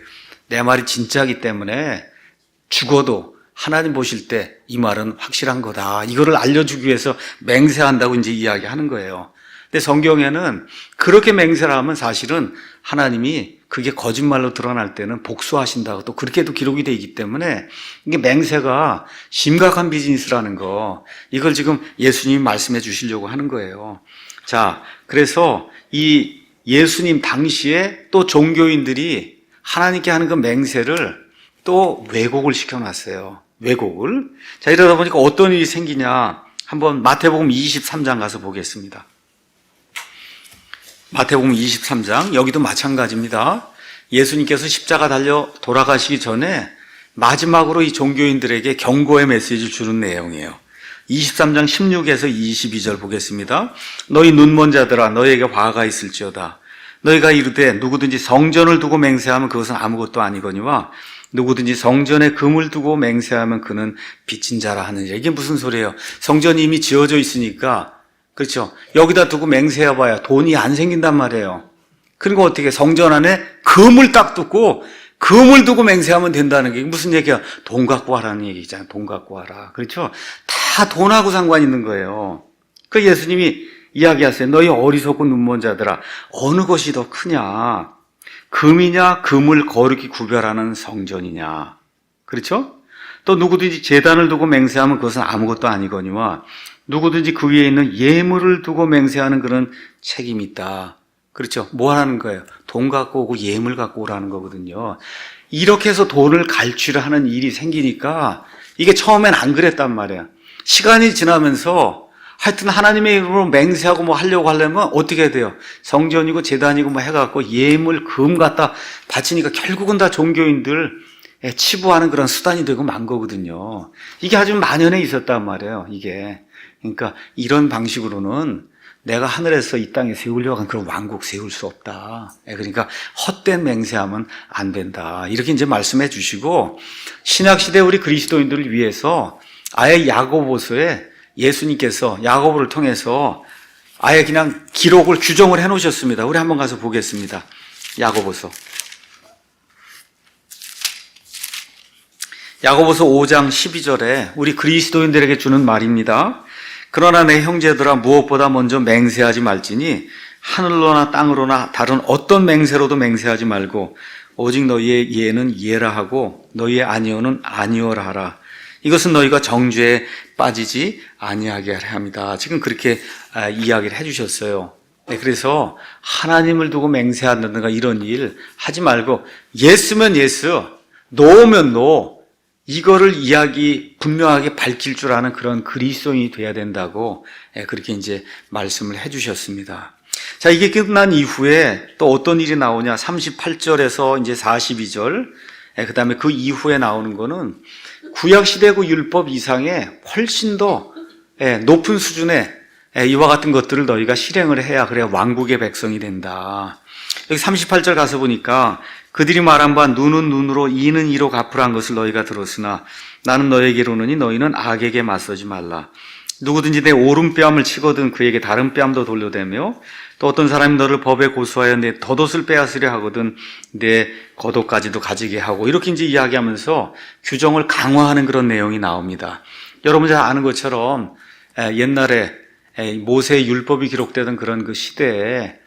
내 말이 진짜이기 때문에 죽어도 하나님 보실 때 이 말은 확실한 거다. 이거를 알려주기 위해서 맹세한다고 이제 이야기하는 거예요. 근데 성경에는 그렇게 맹세를 하면 사실은 하나님이 그게 거짓말로 드러날 때는 복수하신다고 또 그렇게도 기록이 되어 있기 때문에 이게 맹세가 심각한 비즈니스라는 거, 이걸 지금 예수님이 말씀해 주시려고 하는 거예요. 자, 그래서 이 예수님 당시에 또 종교인들이 하나님께 하는 그 맹세를 또 왜곡을 시켜놨어요. 왜곡을. 자, 이러다 보니까 어떤 일이 생기냐. 한번 마태복음 23장 가서 보겠습니다. 마태복음 23장, 여기도 마찬가지입니다. 예수님께서 십자가 달려 돌아가시기 전에 마지막으로 이 종교인들에게 경고의 메시지를 주는 내용이에요. 23장 16에서 22절 보겠습니다. 너희 눈먼 자들아, 너희에게 화가 있을지어다. 너희가 이르되 누구든지 성전을 두고 맹세하면 그것은 아무것도 아니거니와 누구든지 성전에 금을 두고 맹세하면 그는 빚진 자라 하느니라. 이게 무슨 소리예요? 성전이 이미 지어져 있으니까, 그렇죠? 여기다 두고 맹세해봐야 돈이 안 생긴단 말이에요. 그리고 어떻게 성전 안에 금을 딱 두고 금을 두고 맹세하면 된다는 게 무슨 얘기야? 돈 갖고 와라는 얘기잖아요. 돈 갖고 와라. 그렇죠? 다 돈하고 상관 있는 거예요. 그 예수님이 이야기하세요. 너희 어리석고 눈먼 자들아, 어느 것이 더 크냐? 금이냐, 금을 거룩히 구별하는 성전이냐? 그렇죠? 또 누구든지 제단을 두고 맹세하면 그것은 아무것도 아니거니와 누구든지 그 위에 있는 예물을 두고 맹세하는 그런 책임이 있다. 그렇죠? 뭐 하는 거예요? 돈 갖고 오고 예물 갖고 오라는 거거든요. 이렇게 해서 돈을 갈취를 일이 생기니까 이게 처음엔 안 그랬단 말이에요. 시간이 지나면서 하여튼 하나님의 이름으로 맹세하고 뭐 하려고 하려면 어떻게 해야 돼요? 성전이고 제단이고 뭐 해갖고 예물, 금 갖다 바치니까 결국은 다 종교인들 치부하는 그런 수단이 되고 만 거거든요. 이게 아주 만연해 있었단 말이에요, 이게. 그러니까 이런 방식으로는 내가 하늘에서 이 땅에 세우려고 한 그런 왕국 세울 수 없다. 그러니까 헛된 맹세하면 안 된다. 이렇게 이제 말씀해 주시고, 신약시대 우리 그리스도인들을 위해서 아예 야고보서에 예수님께서 야고보를 통해서 아예 그냥 기록을 규정을 해 놓으셨습니다. 우리 한번 가서 보겠습니다. 야고보서. 야고보서 5장 12절에 우리 그리스도인들에게 주는 말입니다. 그러나 내 형제들아 무엇보다 먼저 맹세하지 말지니 하늘로나 땅으로나 다른 어떤 맹세로도 맹세하지 말고 오직 너희의 예는 예라 하고 너희의 아니오는 아니오라 하라. 이것은 너희가 정죄에 빠지지 아니하게 하려 합니다. 지금 그렇게 이야기를 해주셨어요. 그래서 하나님을 두고 맹세한다든가 이런 일 하지 말고 예스면 예스, 노면 노, 이거를 분명하게 밝힐 줄 아는 그런 그리스도인이 돼야 된다고 그렇게 이제 말씀을 해주셨습니다. 자, 이게 끝난 이후에 또 어떤 일이 나오냐? 38절에서 이제 42절, 그 다음에 그 이후에 나오는 거는 구약시대 그 율법 이상의 훨씬 더 높은 수준의 이와 같은 것들을 너희가 실행을 해야 그래야 왕국의 백성이 된다. 여기 38절 가서 보니까 그들이 말한 바 눈은 눈으로 이는 이로 갚으란 것을 너희가 들었으나 나는 너에게로 오느니 너희는 악에게 맞서지 말라. 누구든지 내 오른뺨을 치거든 그에게 다른 뺨도 돌려대며 또 어떤 사람이 너를 법에 고소하여 내 덧옷을 빼앗으려 하거든 내 겉옷까지도 가지게 하고 이렇게 이제 이야기하면서 규정을 강화하는 그런 내용이 나옵니다. 여러분 잘 아는 것처럼 옛날에 모세의 율법이 기록되던 그런 그 시대에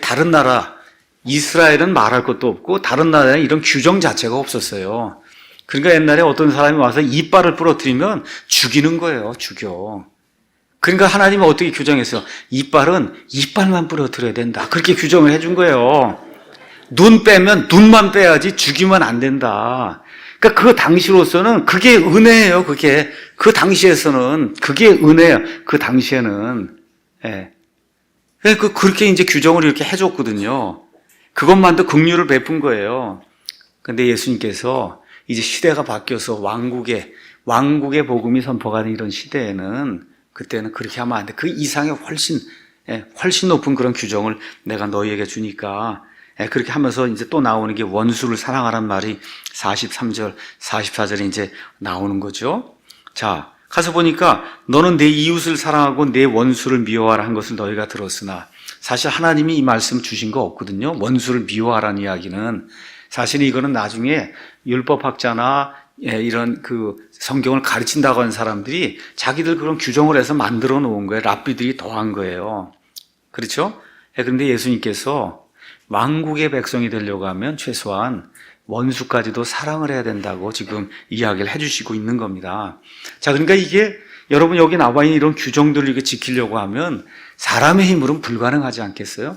다른 나라 이스라엘은 말할 것도 없고 다른 나라에는 이런 규정 자체가 없었어요. 그러니까 옛날에 어떤 사람이 와서 이빨을 부러뜨리면 죽이는 거예요. 죽여. 그러니까 하나님은 어떻게 규정했어요? 이빨은 이빨만 부러뜨려야 된다. 그렇게 규정을 해준 거예요. 눈 빼면 눈만 빼야지 죽이면 안 된다. 그러니까 그 당시로서는 그게 은혜예요. 그 당시에서는 그게 은혜예요. 그 당시에는. 그렇게 이제 규정을 이렇게 해줬거든요. 그것만도 긍휼을 베푼 거예요. 근데 예수님께서 이제 시대가 바뀌어서 왕국의 복음이 선포가 된 이런 시대에는 그때는 그렇게 하면 안 돼. 그 이상의 훨씬 높은 그런 규정을 내가 너희에게 주니까 그렇게 하면서 이제 또 나오는 게 원수를 사랑하란 말이 43절, 44절에 이제 나오는 거죠. 자, 가서 보니까 너는 내 이웃을 사랑하고 내 원수를 미워하라 한 것을 너희가 들었으나 사실 하나님이 이 말씀 주신 거 없거든요. 원수를 미워하라는 이야기는 사실 이거는 나중에 율법학자나 이런 그 성경을 가르친다고 하는 사람들이 자기들 그런 규정을 해서 만들어 놓은 거예요. 랍비들이 더한 거예요. 그렇죠? 그런데 예수님께서 왕국의 백성이 되려고 하면 최소한 원수까지도 사랑을 해야 된다고 지금 이야기를 해주시고 있는 겁니다. 자, 그러니까 이게 여러분 여기 나와 있는 이런 규정들을 이렇게 지키려고 하면 사람의 힘으로는 불가능하지 않겠어요?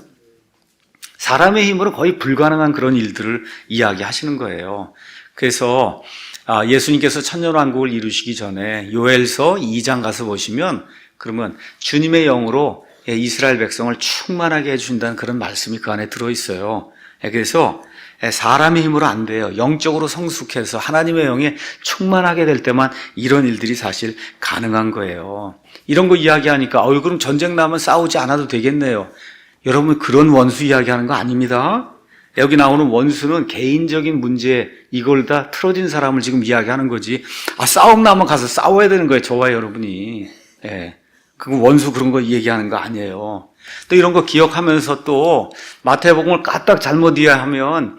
사람의 힘으로 거의 불가능한 그런 일들을 이야기하시는 거예요. 그래서 예수님께서 천년왕국을 이루시기 전에 요엘서 2장 가서 보시면 그러면 주님의 영으로 이스라엘 백성을 충만하게 해주신다는 그런 말씀이 그 안에 들어있어요. 그래서 사람의 힘으로 안 돼요. 영적으로 성숙해서 하나님의 영에 충만하게 될 때만 이런 일들이 사실 가능한 거예요. 이런 거 이야기하니까 그럼 전쟁 나면 싸우지 않아도 되겠네요. 여러분 그런 원수 이야기하는 거 아닙니다. 여기 나오는 원수는 개인적인 문제 이걸 다 틀어진 사람을 지금 이야기하는 거지. 싸움 나면 가서 싸워야 되는 거예요. 저와 여러분이. 그거 원수 그런 거 얘기하는 거 아니에요. 또 이런 거 기억하면서 또 마태복음을 까딱 잘못 이해하면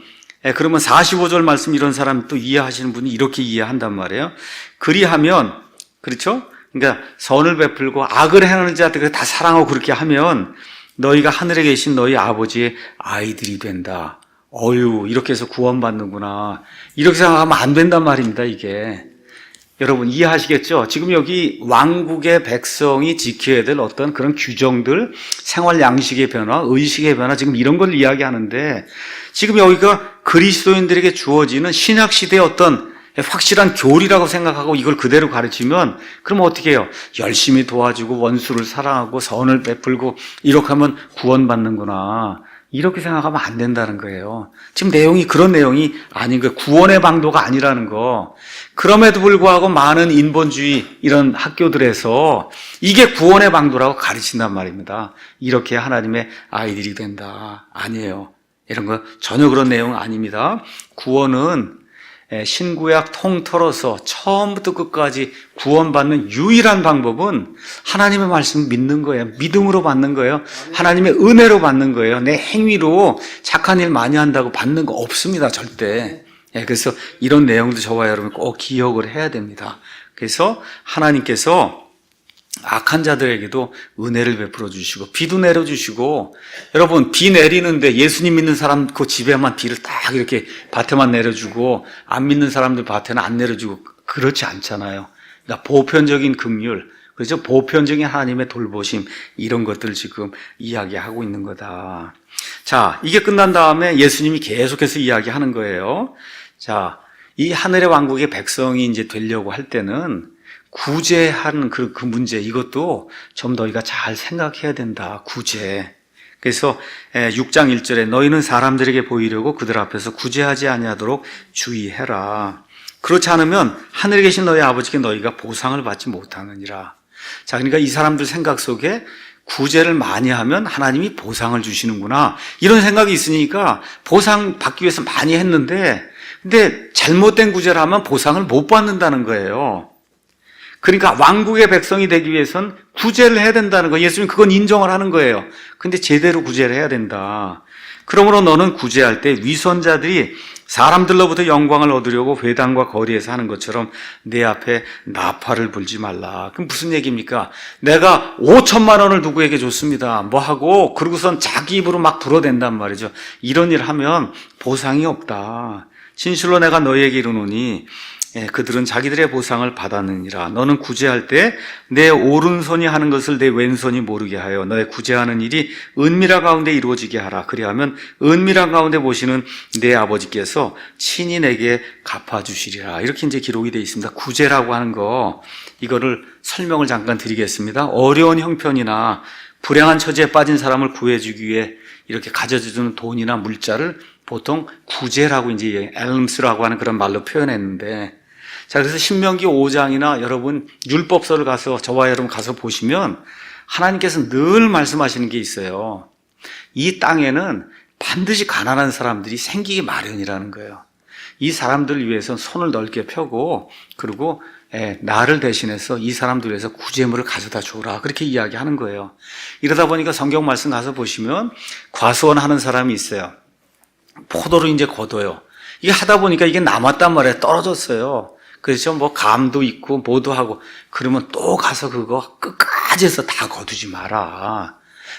그러면 45절 말씀 이런 사람 또 이해하시는 분이 이렇게 이해한단 말이에요. 그리하면 그렇죠? 그러니까 선을 베풀고 악을 행하는 자들 다 사랑하고 그렇게 하면 너희가 하늘에 계신 너희 아버지의 아이들이 된다. 이렇게 해서 구원받는구나. 이렇게 생각하면 안 된단 말입니다, 이게. 여러분 이해하시겠죠? 지금 여기 왕국의 백성이 지켜야 될 어떤 그런 규정들, 생활 양식의 변화, 의식의 변화, 지금 이런 걸 이야기하는데 지금 여기가 그리스도인들에게 주어지는 신약시대의 어떤 확실한 교리라고 생각하고 이걸 그대로 가르치면 그럼 어떻게 해요? 열심히 도와주고 원수를 사랑하고 선을 베풀고 이렇게 하면 구원받는구나. 이렇게 생각하면 안 된다는 거예요. 지금 내용이 그런 내용이 아닌 거예요. 구원의 방도가 아니라는 거. 그럼에도 불구하고 많은 인본주의 이런 학교들에서 이게 구원의 방도라고 가르친단 말입니다. 이렇게 하나님의 아이들이 된다. 아니에요. 이런 거 전혀 그런 내용 아닙니다. 구원은 신구약 통틀어서 처음부터 끝까지 구원받는 유일한 방법은 하나님의 말씀을 믿는 거예요. 믿음으로 받는 거예요. 하나님의 은혜로 받는 거예요. 내 행위로 착한 일 많이 한다고 받는 거 없습니다. 절대. 그래서 이런 내용도 저와 여러분 꼭 기억을 해야 됩니다. 그래서 하나님께서 악한 자들에게도 은혜를 베풀어 주시고 비도 내려주시고, 여러분 비 내리는데 예수님 믿는 사람 그 집에만 비를 딱 이렇게 밭에만 내려주고 안 믿는 사람들 밭에는 안 내려주고 그렇지 않잖아요. 그러니까 보편적인 긍휼, 그렇죠? 보편적인 하나님의 돌보심, 이런 것들을 지금 이야기하고 있는 거다. 자, 이게 끝난 다음에 예수님이 계속해서 이야기하는 거예요. 자, 이 하늘의 왕국의 백성이 이제 되려고 할 때는 구제하는 그 문제, 이것도 좀 너희가 잘 생각해야 된다. 구제. 그래서 6장 1절에 너희는 사람들에게 보이려고 그들 앞에서 구제하지 아니하도록 주의해라. 그렇지 않으면 하늘에 계신 너희 아버지께 너희가 보상을 받지 못하느니라. 자, 그러니까 이 사람들 생각 속에 구제를 많이 하면 하나님이 보상을 주시는구나, 이런 생각이 있으니까 보상 받기 위해서 많이 했는데, 근데 잘못된 구제를 하면 보상을 못 받는다는 거예요. 그러니까 왕국의 백성이 되기 위해선 구제를 해야 된다는 거예요. 예수님 그건 인정을 하는 거예요. 근데 제대로 구제를 해야 된다. 그러므로 너는 구제할 때 위선자들이 사람들로부터 영광을 얻으려고 회당과 거리에서 하는 것처럼 내 앞에 나팔을 불지 말라. 그럼 무슨 얘기입니까? 내가 5천만 원을 누구에게 줬습니다. 뭐 하고 그러고선 자기 입으로 막 불어댄단 말이죠. 이런 일 하면 보상이 없다. 진실로 내가 너희에게 이르노니 그들은 자기들의 보상을 받았느니라. 너는 구제할 때 내 오른손이 하는 것을 내 왼손이 모르게 하여 너의 구제하는 일이 은밀한 가운데 이루어지게 하라. 그리하면 은밀한 가운데 보시는 내 아버지께서 친히 내게 갚아주시리라. 이렇게 이제 기록이 되어 있습니다. 구제라고 하는 거, 이거를 설명을 잠깐 드리겠습니다. 어려운 형편이나 불행한 처지에 빠진 사람을 구해주기 위해 이렇게 가져주는 돈이나 물자를 보통 구제라고 이제 엘름스라고 하는 그런 말로 표현했는데, 자, 그래서 신명기 5장이나 여러분 율법서를 가서, 저와 여러분 가서 보시면 하나님께서 늘 말씀하시는 게 있어요. 이 땅에는 반드시 가난한 사람들이 생기기 마련이라는 거예요. 이 사람들을 위해서 손을 넓게 펴고, 그리고 나를 대신해서 이 사람들 위해서 구제물을 가져다 줘라, 그렇게 이야기하는 거예요. 이러다 보니까 성경 말씀 가서 보시면 과수원 하는 사람이 있어요. 포도를 이제 거둬요. 이게 하다 보니까 이게 남았단 말이에요. 떨어졌어요. 그래서 뭐 감도 있고 뭐도 하고, 그러면 또 가서 그거 끝까지 해서 다 거두지 마라.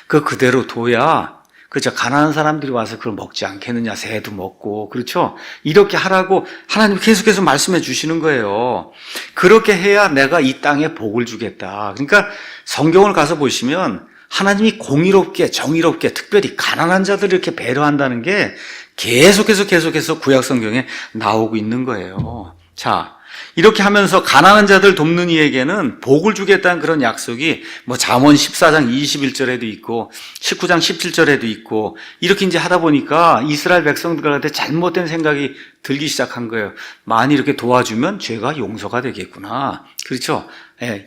그대로 둬야, 그렇죠, 가난한 사람들이 와서 그걸 먹지 않겠느냐. 새도 먹고, 그렇죠, 이렇게 하라고 하나님 계속해서 말씀해 주시는 거예요. 그렇게 해야 내가 이 땅에 복을 주겠다. 그러니까 성경을 가서 보시면 하나님이 공의롭게, 정의롭게, 특별히 가난한 자들을 이렇게 배려한다는 게 계속해서 구약 성경에 나오고 있는 거예요. 자, 이렇게 하면서 가난한 자들 돕는 이에게는 복을 주겠다는 그런 약속이 뭐 잠언 14장 21절에도 있고 19장 17절에도 있고, 이렇게 이제 하다 보니까 이스라엘 백성들한테 잘못된 생각이 들기 시작한 거예요. 많이 이렇게 도와주면 죄가 용서가 되겠구나. 그렇죠?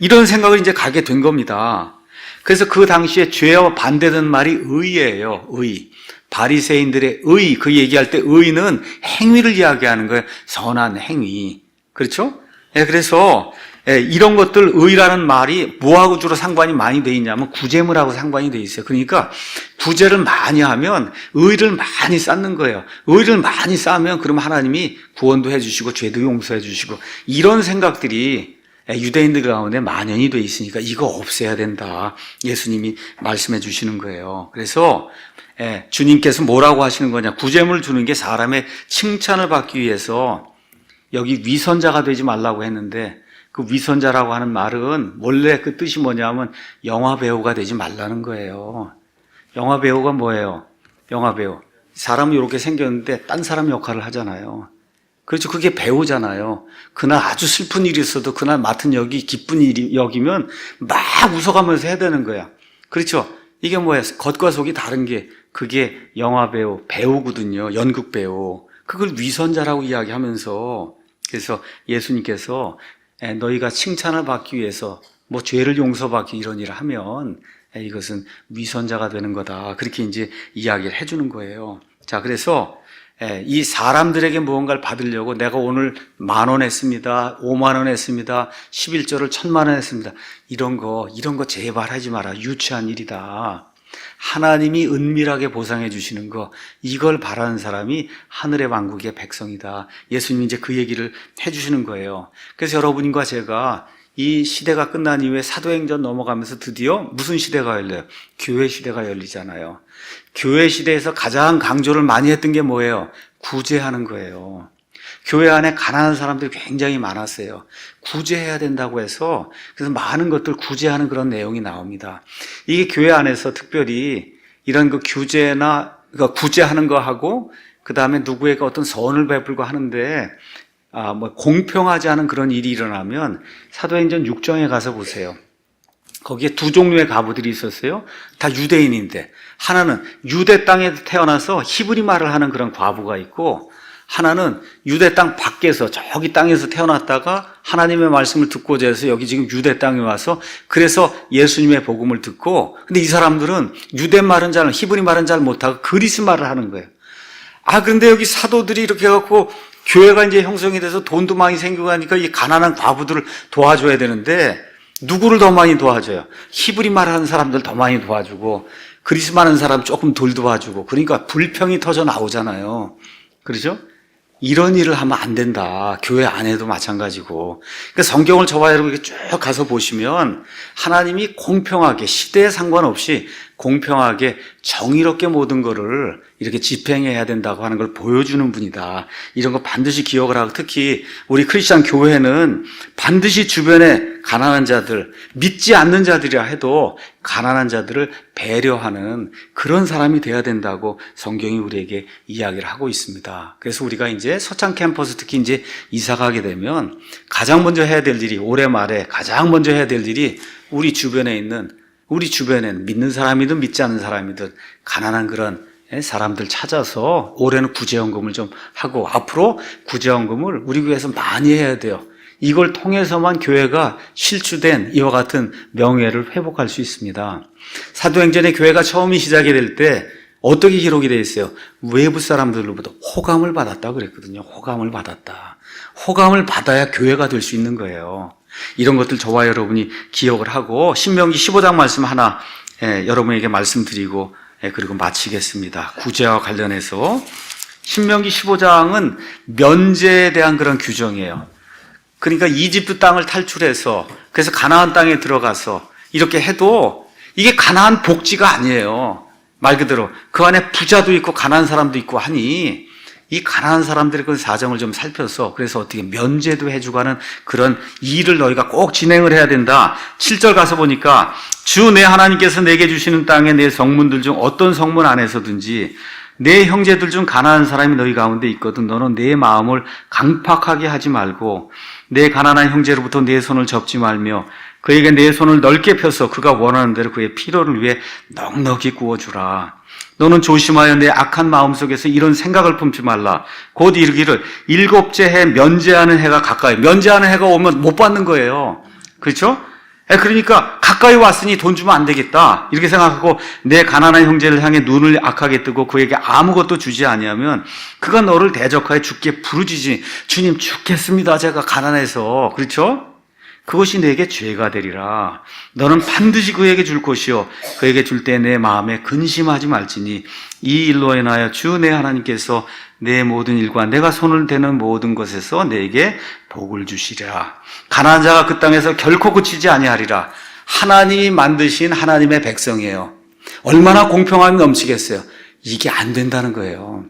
이런 생각을 이제 가게 된 겁니다. 그래서 그 당시에 죄와 반대되는 말이 의예요. 의. 바리새인들의 의, 그 얘기할 때 의는 행위를 이야기하는 거예요. 선한 행위. 그렇죠? 그래서 이런 것들, 의라는 말이 뭐하고 주로 상관이 많이 돼 있냐면 구제물하고 상관이 돼 있어요. 그러니까 구제를 많이 하면 의를 많이 쌓는 거예요. 의를 많이 쌓으면 그러면 하나님이 구원도 해주시고 죄도 용서해 주시고, 이런 생각들이 유대인들 가운데 만연이 돼 있으니까 이거 없애야 된다. 예수님이 말씀해 주시는 거예요. 그래서 주님께서 뭐라고 하시는 거냐. 구제물 주는 게 사람의 칭찬을 받기 위해서, 여기 위선자가 되지 말라고 했는데, 그 위선자라고 하는 말은 원래 그 뜻이 뭐냐면 영화 배우가 되지 말라는 거예요. 영화 배우가 뭐예요? 영화 배우. 사람이 이렇게 생겼는데 딴 사람 역할을 하잖아요. 그렇죠. 그게 배우잖아요. 그날 아주 슬픈 일이 있어도 그날 맡은 역이 기쁜 일이 여기면 막 웃어가면서 해야 되는 거야. 그렇죠. 이게 뭐예요? 겉과 속이 다른 게 그게 영화배우, 배우거든요. 연극 배우. 그걸 위선자라고 이야기하면서 그래서 예수님께서 너희가 칭찬을 받기 위해서 뭐 죄를 용서받기 이런 일을 하면 이것은 위선자가 되는 거다. 그렇게 이제 이야기를 해주는 거예요. 자, 그래서 이 사람들에게 무언가를 받으려고 내가 오늘 10,000원 했습니다. 50,000원 했습니다. 11조를 1,000,000원 했습니다. 이런 거 제발 하지 마라. 유치한 일이다. 하나님이 은밀하게 보상해 주시는 거, 이걸 바라는 사람이 하늘의 왕국의 백성이다. 예수님이 이제 그 얘기를 해 주시는 거예요. 그래서 여러분과 제가 이 시대가 끝난 이후에 사도행전 넘어가면서 드디어 무슨 시대가 열려요? 교회 시대가 열리잖아요. 교회 시대에서 가장 강조를 많이 했던 게 뭐예요? 구제하는 거예요. 교회 안에 가난한 사람들이 굉장히 많았어요. 구제해야 된다고 해서 그래서 많은 것들 구제하는 그런 내용이 나옵니다. 이게 교회 안에서 특별히 이런 그 규제나 그러니까 구제하는 거 하고 그 다음에 누구에게 어떤 선을 베풀고 하는데 공평하지 않은 그런 일이 일어나면 사도행전 6장에 가서 보세요. 거기에 두 종류의 과부들이 있었어요. 다 유대인인데 하나는 유대 땅에 태어나서 히브리 말을 하는 그런 과부가 있고 하나는 유대 땅 밖에서 저기 땅에서 태어났다가 하나님의 말씀을 듣고자 해서 여기 지금 유대 땅에 와서 그래서 예수님의 복음을 듣고 근데 이 사람들은 유대 말은 잘 히브리 말은 잘 못하고 그리스 말을 하는 거예요. 그런데 여기 사도들이 이렇게 해갖고 교회가 이제 형성이 돼서 돈도 많이 생기고 하니까 이 가난한 과부들을 도와줘야 되는데 누구를 더 많이 도와줘요? 히브리 말하는 사람들 더 많이 도와주고 그리스 말하는 사람 조금 덜 도와주고 그러니까 불평이 터져 나오잖아요. 그렇죠? 이런 일을 하면 안 된다. 교회 안에도 마찬가지고. 그러니까 성경을 저와 여러분이 쭉 가서 보시면 하나님이 공평하게 시대에 상관없이 공평하게 정의롭게 모든 거를 이렇게 집행해야 된다고 하는 걸 보여주는 분이다. 이런 거 반드시 기억을 하고 특히 우리 크리스천 교회는 반드시 주변에 가난한 자들, 믿지 않는 자들이라 해도 가난한 자들을 배려하는 그런 사람이 돼야 된다고 성경이 우리에게 이야기를 하고 있습니다. 그래서 우리가 이제 서창 캠퍼스 특히 이제 이사 가게 되면 가장 먼저 해야 될 일이 올해 말에 가장 먼저 해야 될 일이 우리 주변에는 믿는 사람이든 믿지 않는 사람이든 가난한 그런 사람들 찾아서 올해는 구제연금을 좀 하고 앞으로 구제연금을 우리 교회에서 많이 해야 돼요. 이걸 통해서만 교회가 실추된 이와 같은 명예를 회복할 수 있습니다. 사도행전의 교회가 처음이 시작이 될 때 어떻게 기록이 되어 있어요? 외부 사람들로부터 호감을 받았다 그랬거든요. 호감을 받았다. 호감을 받아야 교회가 될 수 있는 거예요. 이런 것들 저와 여러분이 기억을 하고 신명기 15장 말씀 하나 여러분에게 말씀드리고 그리고 마치겠습니다. 구제와 관련해서 신명기 15장은 면제에 대한 그런 규정이에요. 그러니까 이집트 땅을 탈출해서 그래서 가나안 땅에 들어가서 이렇게 해도 이게 가나안 복지가 아니에요. 말 그대로 그 안에 부자도 있고 가난한 사람도 있고 하니 이 가난한 사람들의 그 사정을 좀 살펴서 그래서 어떻게 면제도 해주고 하는 그런 일을 너희가 꼭 진행을 해야 된다. 7절 가서 보니까 주 내 하나님께서 내게 주시는 땅에 내 성문들 중 어떤 성문 안에서든지 내 형제들 중 가난한 사람이 너희 가운데 있거든 너는 내 마음을 강팍하게 하지 말고 내 가난한 형제로부터 내 손을 접지 말며 그에게 내 손을 넓게 펴서 그가 원하는 대로 그의 필요를 위해 넉넉히 구워주라. 너는 조심하여 내 악한 마음속에서 이런 생각을 품지 말라. 곧 이르기를 7째 해 면제하는 해가 가까이. 면제하는 해가 오면 못 받는 거예요. 그렇죠? 그러니까 가까이 왔으니 돈 주면 안 되겠다. 이렇게 생각하고 내 가난한 형제를 향해 눈을 악하게 뜨고 그에게 아무것도 주지 아니하면 그가 너를 대적하여 죽게 부르짖으니 주님 죽겠습니다. 제가 가난해서. 그렇죠? 그것이 내게 죄가 되리라. 너는 반드시 그에게 줄 것이요 그에게 줄 때 내 마음에 근심하지 말지니 이 일로 인하여 주 내 하나님께서 내 모든 일과 내가 손을 대는 모든 것에서 내게 복을 주시리라. 가난한 자가 그 땅에서 결코 그치지 아니하리라. 하나님이 만드신 하나님의 백성이에요. 얼마나 공평함이 넘치겠어요. 이게 안 된다는 거예요.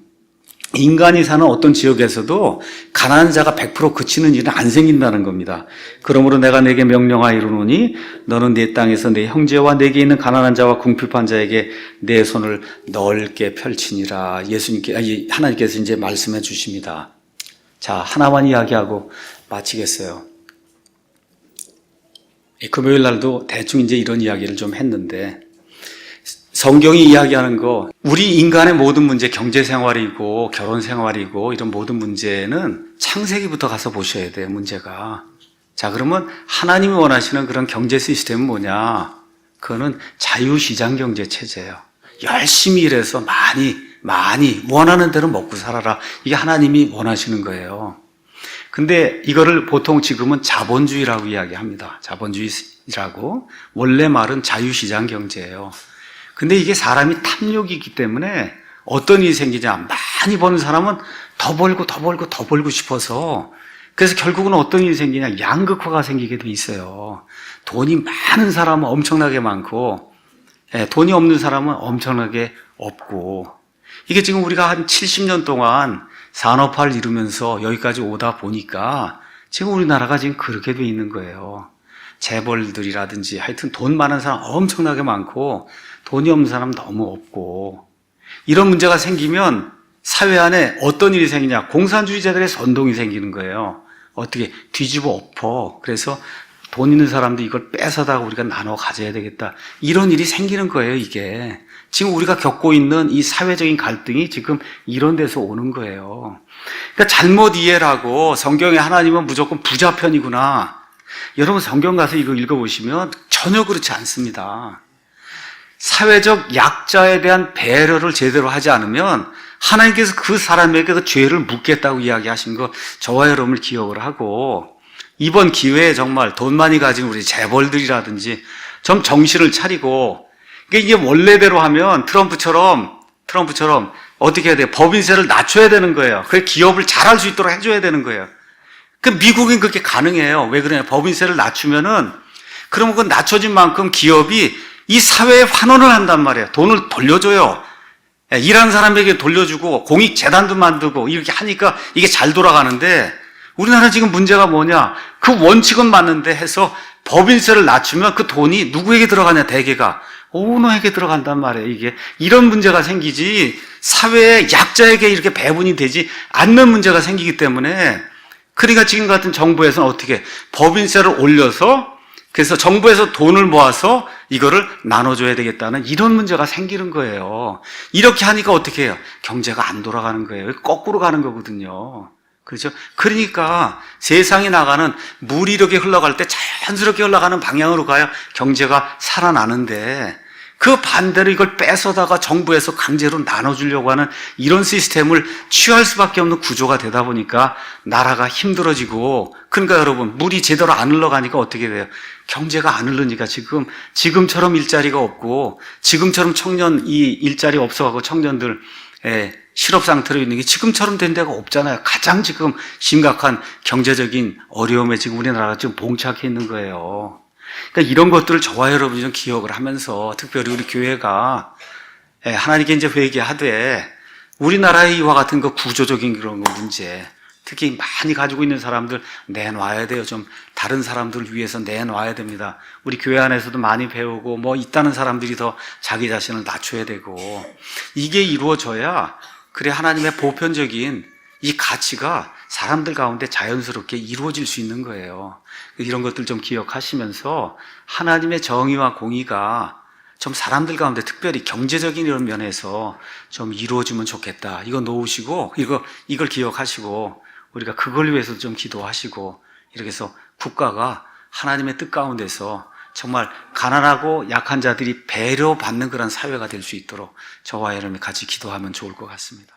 인간이 사는 어떤 지역에서도 가난한 자가 100% 그치는 일은 안 생긴다는 겁니다. 그러므로 내가 내게 명령하여 이르노니 너는 내 땅에서 내 형제와 내게 있는 가난한 자와 궁핍한 자에게 내 손을 넓게 펼치니라. 하나님께서 이제 말씀해 주십니다. 자, 하나만 이야기하고 마치겠어요. 금요일 날도 대충 이제 이런 이야기를 좀 했는데 성경이 이야기하는 거, 우리 인간의 모든 문제, 경제 생활이고 결혼 생활이고 이런 모든 문제는 창세기부터 가서 보셔야 돼요, 문제가. 자, 그러면 하나님이 원하시는 그런 경제 시스템은 뭐냐? 그거는 자유시장 경제 체제예요. 열심히 일해서 많이 원하는 대로 먹고 살아라. 이게 하나님이 원하시는 거예요. 근데 이거를 보통 지금은 자본주의라고 이야기합니다. 자본주의라고. 원래 말은 자유시장 경제예요. 근데 이게 사람이 탐욕이 있기 때문에 어떤 일이 생기냐. 많이 버는 사람은 더 벌고 싶어서, 그래서 결국은 어떤 일이 생기냐. 양극화가 생기게 돼 있어요. 돈이 많은 사람은 엄청나게 많고, 돈이 없는 사람은 엄청나게 없고. 이게 지금 우리가 한 70년 동안 산업화를 이루면서 여기까지 오다 보니까 지금 우리나라가 지금 그렇게 돼 있는 거예요. 재벌들이라든지 하여튼 돈 많은 사람 엄청나게 많고 돈이 없는 사람 너무 없고, 이런 문제가 생기면 사회 안에 어떤 일이 생기냐. 공산주의자들의 선동이 생기는 거예요. 어떻게 뒤집어 엎어. 그래서 돈 있는 사람도 이걸 뺏어다가 우리가 나눠 가져야 되겠다. 이런 일이 생기는 거예요, 이게. 지금 우리가 겪고 있는 이 사회적인 갈등이 지금 이런 데서 오는 거예요. 그러니까 잘못 이해라고 성경에 하나님은 무조건 부자 편이구나. 여러분 성경 가서 이거 읽어보시면 전혀 그렇지 않습니다. 사회적 약자에 대한 배려를 제대로 하지 않으면 하나님께서 그 사람에게 그 죄를 묻겠다고 이야기하신 거 저와 여러분을 기억을 하고, 이번 기회에 정말 돈 많이 가진 우리 재벌들이라든지 좀 정신을 차리고, 이게 원래대로 하면 트럼프처럼 어떻게 해야 돼요? 법인세를 낮춰야 되는 거예요. 그래 기업을 잘할 수 있도록 해줘야 되는 거예요. 그 미국은 그렇게 가능해요. 왜 그러냐? 법인세를 낮추면은 그러면 그 낮춰진 만큼 기업이 이 사회에 환원을 한단 말이에요. 돈을 돌려줘요. 일하는 사람에게 돌려주고 공익재단도 만들고 이렇게 하니까 이게 잘 돌아가는데, 우리나라 지금 문제가 뭐냐? 그 원칙은 맞는데 해서 법인세를 낮추면 그 돈이 누구에게 들어가냐? 대개가 오너에게 들어간단 말이에요. 이게 이런 문제가 생기지 사회의 약자에게 이렇게 배분이 되지 않는 문제가 생기기 때문에, 그러니까 지금 같은 정부에서는 어떻게 법인세를 올려서 그래서 정부에서 돈을 모아서 이거를 나눠줘야 되겠다는 이런 문제가 생기는 거예요. 이렇게 하니까 어떻게 해요? 경제가 안 돌아가는 거예요. 거꾸로 가는 거거든요. 그렇죠? 그러니까 세상에 나가는 물이 이렇게 흘러갈 때 자연스럽게 흘러가는 방향으로 가야 경제가 살아나는데, 그 반대로 이걸 뺏어다가 정부에서 강제로 나눠주려고 하는 이런 시스템을 취할 수밖에 없는 구조가 되다 보니까 나라가 힘들어지고, 그러니까 여러분 물이 제대로 안 흘러가니까 어떻게 돼요? 경제가 안 흐르니까 지금처럼 일자리가 없고, 지금처럼 이 일자리 없어가고 청년들 실업 상태로 있는 게 지금처럼 된 데가 없잖아요. 가장 지금 심각한 경제적인 어려움에 지금 우리나라가 지금 봉착해 있는 거예요. 그러니까 이런 것들을 저와 여러분이 좀 기억을 하면서, 특별히 우리 교회가 하나님께 이제 회개하되 우리나라의 이와 같은 그 구조적인 그런 거 문제, 특히 많이 가지고 있는 사람들 내놔야 돼요. 좀 다른 사람들을 위해서 내놔야 됩니다. 우리 교회 안에서도 많이 배우고 뭐 있다는 사람들이 더 자기 자신을 낮춰야 되고, 이게 이루어져야 그래 하나님의 보편적인 이 가치가 사람들 가운데 자연스럽게 이루어질 수 있는 거예요. 이런 것들 좀 기억하시면서 하나님의 정의와 공의가 좀 사람들 가운데 특별히 경제적인 이런 면에서 좀 이루어지면 좋겠다. 이거 놓으시고 이걸 기억하시고 우리가 그걸 위해서 좀 기도하시고, 이렇게 해서 국가가 하나님의 뜻 가운데서 정말 가난하고 약한 자들이 배려받는 그런 사회가 될 수 있도록 저와 여러분이 같이 기도하면 좋을 것 같습니다.